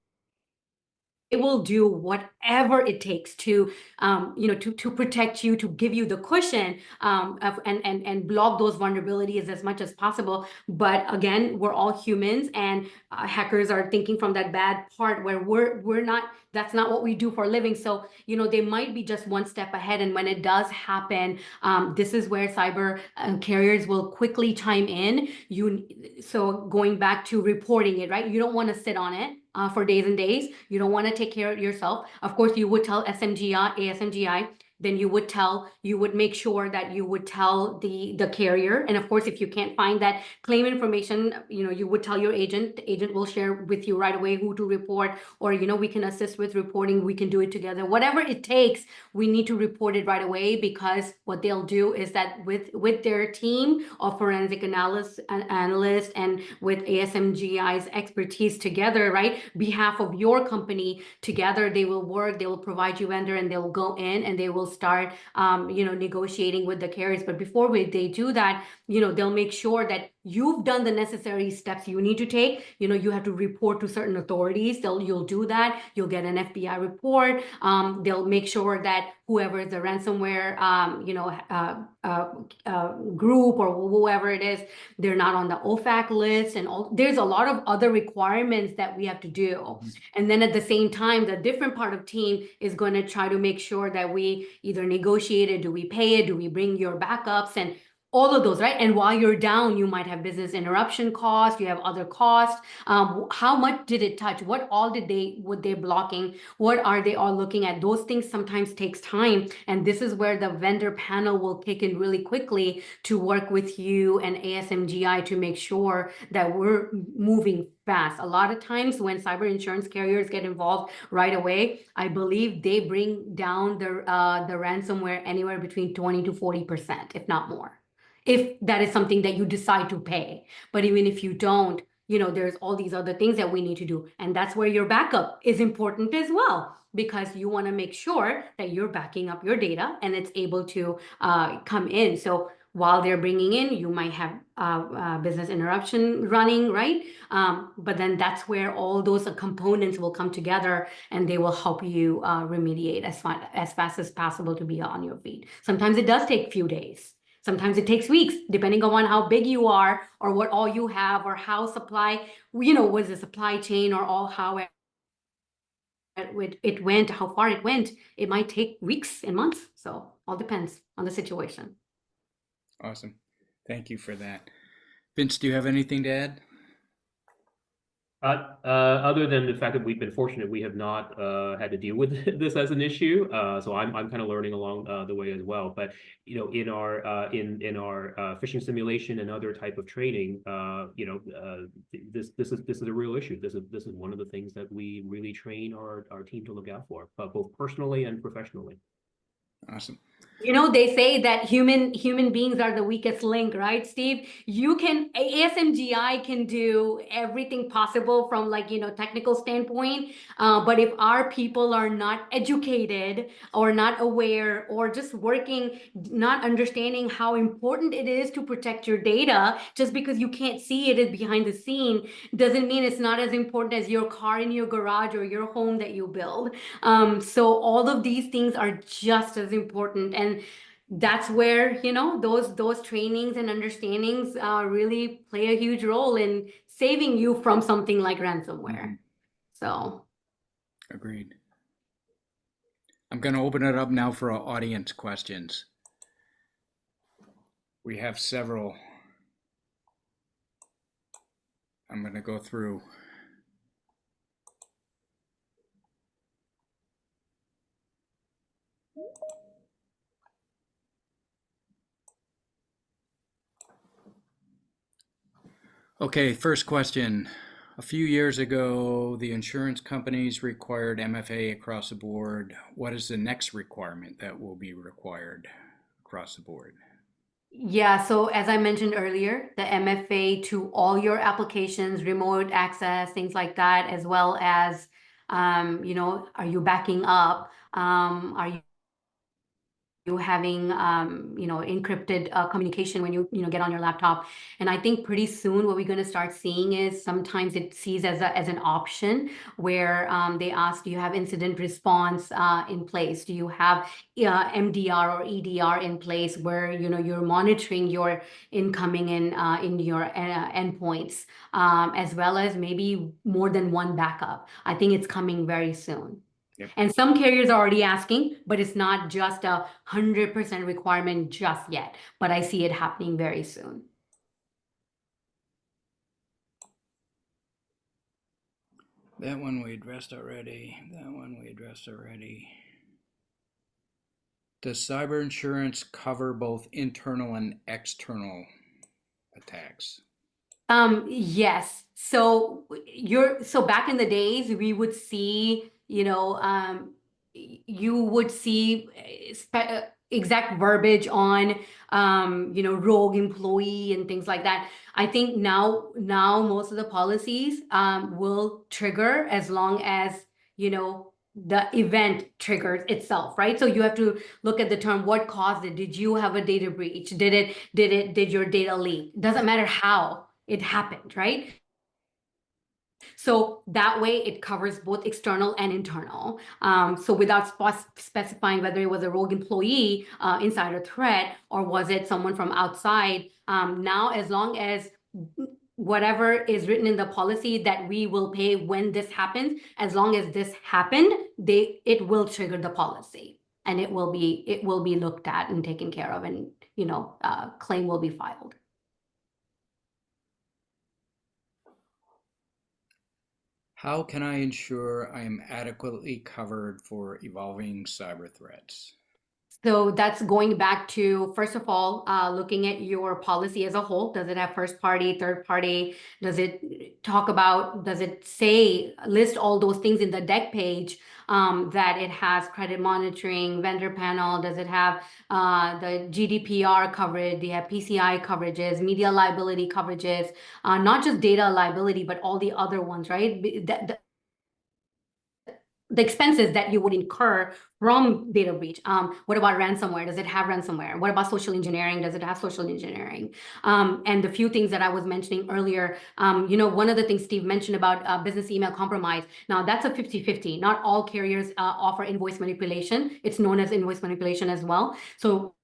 will do whatever it takes to protect you, to give you the cushion, and block those vulnerabilities as much as possible. But again, we're all humans, and hackers are thinking from that bad part where we're not. That's not what we do for a living. So they might be just one step ahead. And when it does happen, this is where cyber carriers will quickly chime in. So going back to reporting it, right? You don't want to sit on it for days and days. You don't want to take care of yourself. Of course, you would tell ASMGI, then you would make sure that you would tell the carrier. And of course, if you can't find that claim information, you would tell your agent. The agent will share with you right away who to report, or, we can assist with reporting. We can do it together. Whatever it takes, we need to report it right away, because what they'll do is that with their team of forensic analysts and with ASMGI's expertise together, right, behalf of your company, together they will work, they will provide you vendor, and they will go in and they will start negotiating with the carriers. But before they do that, they'll make sure that you've done the necessary steps you need to take. You have to report to certain authorities. You'll do that. You'll get an FBI report. They'll make sure that whoever the ransomware group or whoever it is, they're not on the OFAC list, and there's a lot of other requirements that we have to do. Mm-hmm. And then at the same time, the different part of team is going to try to make sure that we either negotiate it, do we pay it, do we bring your backups, and all of those, right? And while you're down, you might have business interruption costs, you have other costs. How much did it touch? What all were they blocking? What are they all looking at? Those things sometimes takes time. And this is where the vendor panel will kick in really quickly to work with you and ASMGI to make sure that we're moving fast. A lot of times when cyber insurance carriers get involved right away, I believe they bring down the ransomware anywhere between 20 to 40%, if not more, if that is something that you decide to pay. But even if you don't, there's all these other things that we need to do. And that's where your backup is important as well, because you want to make sure that you're backing up your data and it's able to come in. So while they're bringing in, you might have business interruption running, right? But then that's where all those components will come together and they will help you remediate as fast as possible to be on your feet. Sometimes it does take a few days. Sometimes it takes weeks, depending on how big you are or what all you have or how supply, was the supply chain or all how it went, how far it went. It might take weeks and months. So all depends on the situation. Awesome. Thank you for that. Vince, do you have anything to add? Other than the fact that we've been fortunate, we have not had to deal with this as an issue. So I'm kind of learning along the way as well. But in our phishing simulation and other type of training, this is a real issue. This is one of the things that we really train our team to look out for, both personally and professionally. Awesome. They say that human beings are the weakest link, right, Steve? ASMGI can do everything possible from technical standpoint. But if our people are not educated or not aware or just working, not understanding how important it is to protect your data, just because you can't see it behind the scene, doesn't mean it's not as important as your car in your garage or your home that you build. So all of these things are just as important. And that's where, those trainings and understandings really play a huge role in saving you from something like ransomware. So. Agreed. I'm going to open it up now for our audience questions. We have several. I'm going to go through. Okay, first question. A few years ago, the insurance companies required MFA across the board. What is the next requirement that will be required across the board? Yeah, so as I mentioned earlier, the MFA to all your applications, remote access, things like that, as well as, are you backing up? Are you having encrypted communication when you get on your laptop? And I think pretty soon what we're going to start seeing is sometimes it sees as an option where they ask, do you have incident response in place? Do you have MDR or EDR in place where you're monitoring your incoming in your endpoints, as well as maybe more than one backup. I think it's coming very soon. Yep. And some carriers are already asking, but it's not just 100% requirement just yet. But I see it happening very soon. That one we addressed already. That one we addressed already. Does cyber insurance cover both internal and external attacks? Yes. So back in the days, we would see, you would see exact verbiage on, rogue employee and things like that. I think now most of the policies will trigger as long as, the event triggers itself, right? So you have to look at the term, what caused it? Did you have a data breach? Did your data leak? Doesn't matter how it happened, right? So that way it covers both external and internal. So without specifying whether it was a rogue employee, insider threat, or was it someone from outside, now as long as whatever is written in the policy that we will pay when this happens, as long as this happened, it will trigger the policy, and it will be looked at and taken care of, and claim will be filed. How can I ensure I am adequately covered for evolving cyber threats? So that's going back to, first of all, looking at your policy as a whole. Does it have first party, third party? Does it talk about, does it say, list all those things in the deck page, that it has credit monitoring, vendor panel? Does it have the GDPR coverage? Do you have PCI coverages, media liability coverages, not just data liability, but all the other ones, right? The expenses that you would incur from data breach. What about ransomware? Does it have ransomware? What about social engineering? Does it have social engineering? And the few things that I was mentioning earlier, one of the things Steve mentioned about business email compromise. Now that's a 50-50. Not all carriers offer invoice manipulation. It's known as invoice manipulation as well. So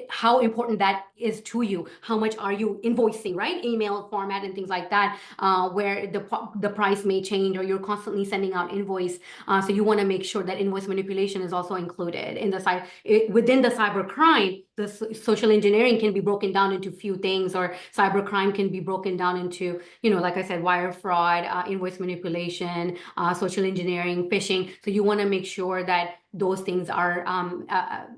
how important that is to you. How much are you invoicing, right? Email format and things like that, where the price may change, or you're constantly sending out invoice. So you want to make sure that invoice manipulation is also included in the site. Within the cyber crime, the social engineering can be broken down into few things, or cyber crime can be broken down into, like I said, wire fraud, invoice manipulation, social engineering, phishing. So you want to make sure that those things are,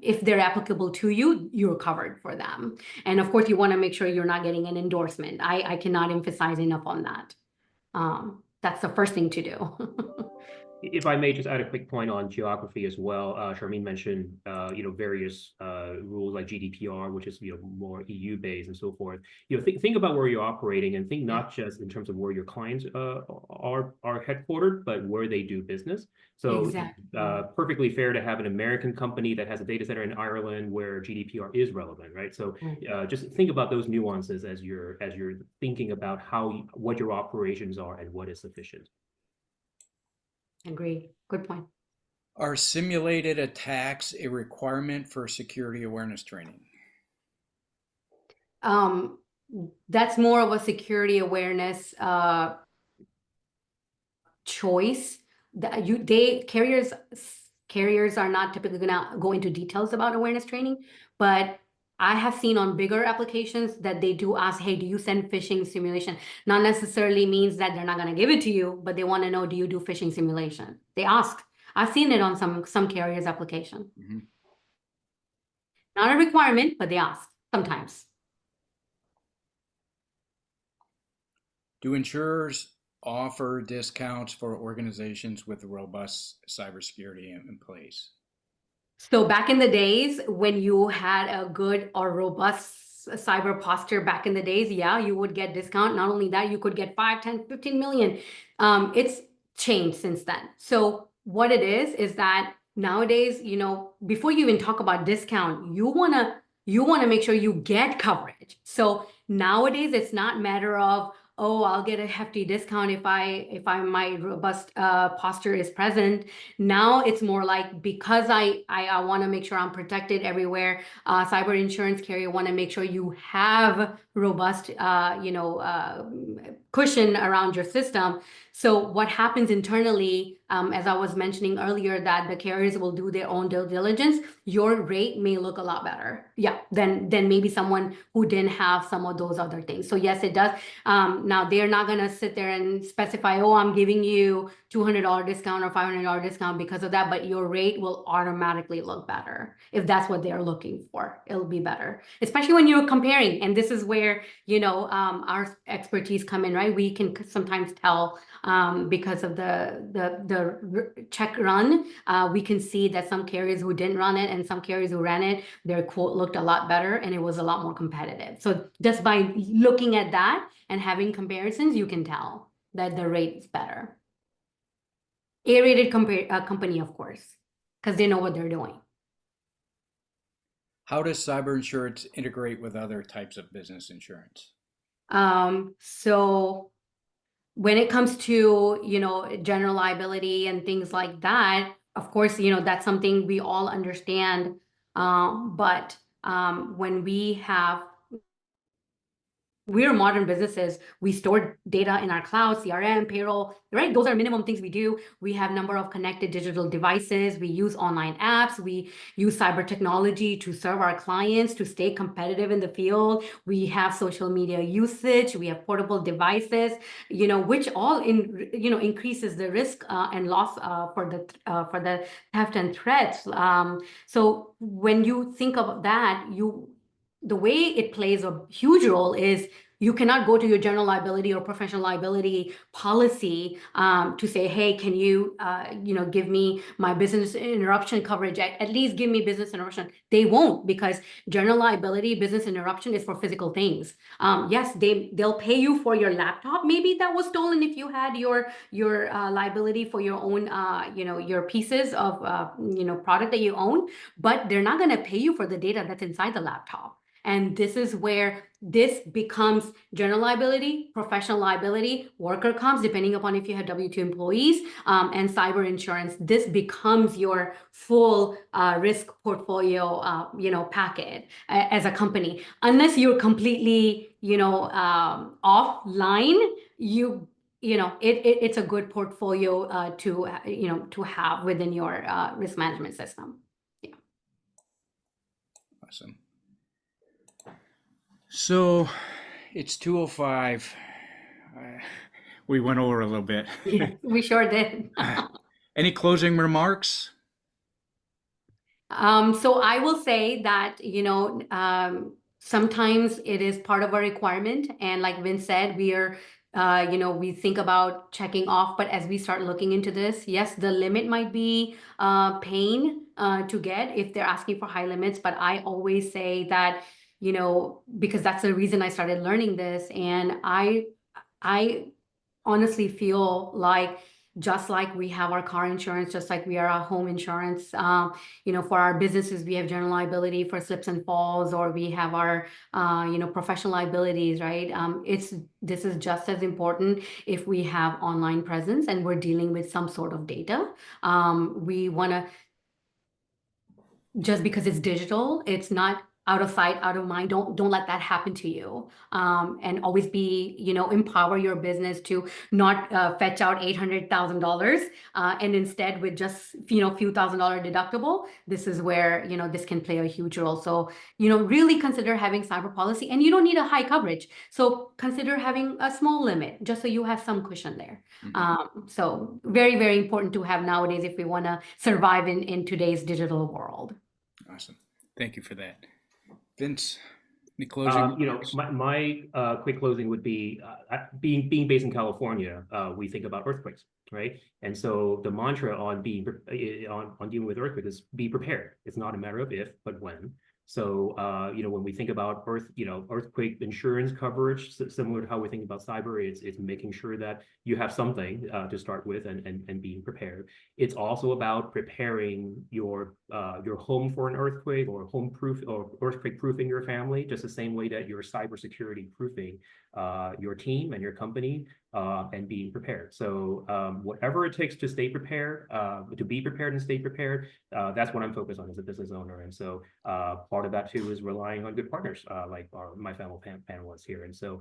if they're applicable to you, you're covered for them. And of course, you want to make sure you're not getting an endorsement. I cannot emphasize enough on that. That's the first thing to do. If I may just add a quick point on geography as well. Charmaine mentioned, various rules like GDPR, which is, more EU based and so forth. Think about where you're operating, and think not just in terms of where your clients are headquartered, but where they do business. So Exactly. perfectly fair to have an American company that has a data center in Ireland where GDPR is relevant, right? So just think about those nuances as you're thinking about what your operations are and what is sufficient. Agreed. Good point. Are simulated attacks a requirement for security awareness training? That's more of a security awareness choice. Carriers are not typically gonna go into details about awareness training, but I have seen on bigger applications that they do ask, hey, do you send phishing simulation? Not necessarily means that they're not going to give it to you, but they want to know, do you do phishing simulation? They ask. I've seen it on some carriers' application. Mm-hmm. Not a requirement, but they ask sometimes. Do insurers offer discounts for organizations with robust cybersecurity in place? So back in the days when you had a good or robust cyber posture back in the days, yeah, you would get discount. Not only that, you could get 5, 10, 15 million. It's changed since then. So what it is that nowadays, before you even talk about discount, you wanna make sure you get coverage. So nowadays it's not a matter of, oh, I'll get a hefty discount if my robust posture is present. Now it's more like, because I want to make sure I'm protected everywhere. Cyber insurance carrier want to make sure you have robust, cushion around your system. So what happens internally, as I was mentioning earlier, that the carriers will do their own due diligence. Your rate may look a lot better, than maybe someone who didn't have some of those other things. So yes, it does. Now they're not gonna sit there and specify, oh, I'm giving you $200 discount or $500 discount because of that, but your rate will automatically look better. If that's what they're looking for, it'll be better, especially when you're comparing. And this is where, our expertise come in, right? We can sometimes tell, because of the check run, we can see that some carriers who didn't run it and some carriers who ran it, their quote looked a lot better and it was a lot more competitive. So just by looking at that and having comparisons, you can tell that the rate is better. A-rated company, of course, because they know what they're doing. How does cyber insurance integrate with other types of business insurance? So when it comes to, general liability and things like that, of course, that's something we all understand. But when we have we're modern businesses. We store data in our cloud, CRM, payroll, right? Those are minimum things we do. We have number of connected digital devices. We use online apps. We use cyber technology to serve our clients, to stay competitive in the field. We have social media usage. We have portable devices, which all increases the risk and loss for the theft and threats. So when you think of that, the way it plays a huge role is you cannot go to your general liability or professional liability policy to say, hey, can you, give me my business interruption coverage? At least give me business interruption. They won't, because general liability, business interruption is for physical things. Yes, they'll pay you for your laptop, maybe that was stolen if you had your liability for your own, your pieces of, product that you own, but they're not going to pay you for the data that's inside the laptop. And this is where this becomes general liability, professional liability, worker comps, depending upon if you have W-2 employees, and cyber insurance. This becomes your full risk portfolio, packet as a company. Unless you're completely, offline, it's a good portfolio to have within your risk management system. Yeah. Awesome. So it's 2:05. We went over a little bit. Yeah, we sure did. Any closing remarks? So I will say that, sometimes it is part of a requirement. And like Vince said, we are, we think about checking off, but as we start looking into this, yes, the limit might be pain to get if they're asking for high limits. But I always say that, because that's the reason I started learning this. And I honestly feel like, just like we have our car insurance, just like we are our home insurance, for our businesses, we have general liability for slips and falls, or we have our, professional liabilities, right? This is just as important if we have online presence and we're dealing with some sort of data. We want to, just because it's digital, it's not out of sight, out of mind. Don't let that happen to you. And always be, empower your business to not fetch out $800,000 and instead with just, few $1,000 deductible. This is where, this can play a huge role. So, really consider having cyber policy, and you don't need a high coverage. So consider having a small limit just so you have some cushion there. So very, very important to have nowadays if we want to survive in today's digital world. Awesome. Thank you for that. Vince, any closing? My quick closing would be being based in California, we think about earthquakes, right? And so the mantra on dealing with earthquakes is be prepared. It's not a matter of if, but when. So, when we think about earthquake insurance coverage, similar to how we think about cyber, it's making sure that you have something to start with and being prepared. It's also about preparing your home for an earthquake, or home-proof or earthquake-proofing your family, just the same way that you're cybersecurity proofing your team and your company, and being prepared. So whatever it takes to stay prepared, to be prepared and stay prepared, that's what I'm focused on as a business owner. And so part of that too is relying on good partners like my fellow panelists here. And so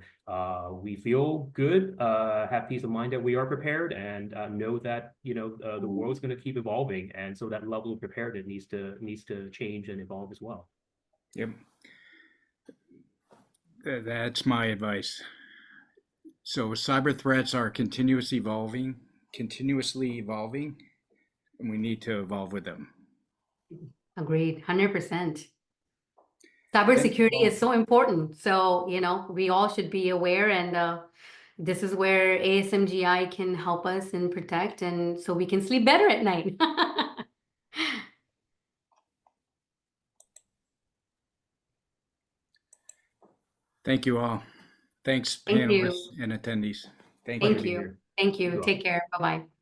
we feel good, have peace of mind that we are prepared, and know that the world's going to keep evolving, and so that level of preparedness needs to change and evolve as well. Yep. That's my advice. So cyber threats are continuously evolving, and we need to evolve with them. Agreed, 100%. Cybersecurity is so important. So, we all should be aware, and this is where ASMGI can help us and protect, and so we can sleep better at night. Thank you all. Thanks, Thank you. panelists and attendees. Thank Thank you. you. Thank you. Take care. Bye-bye.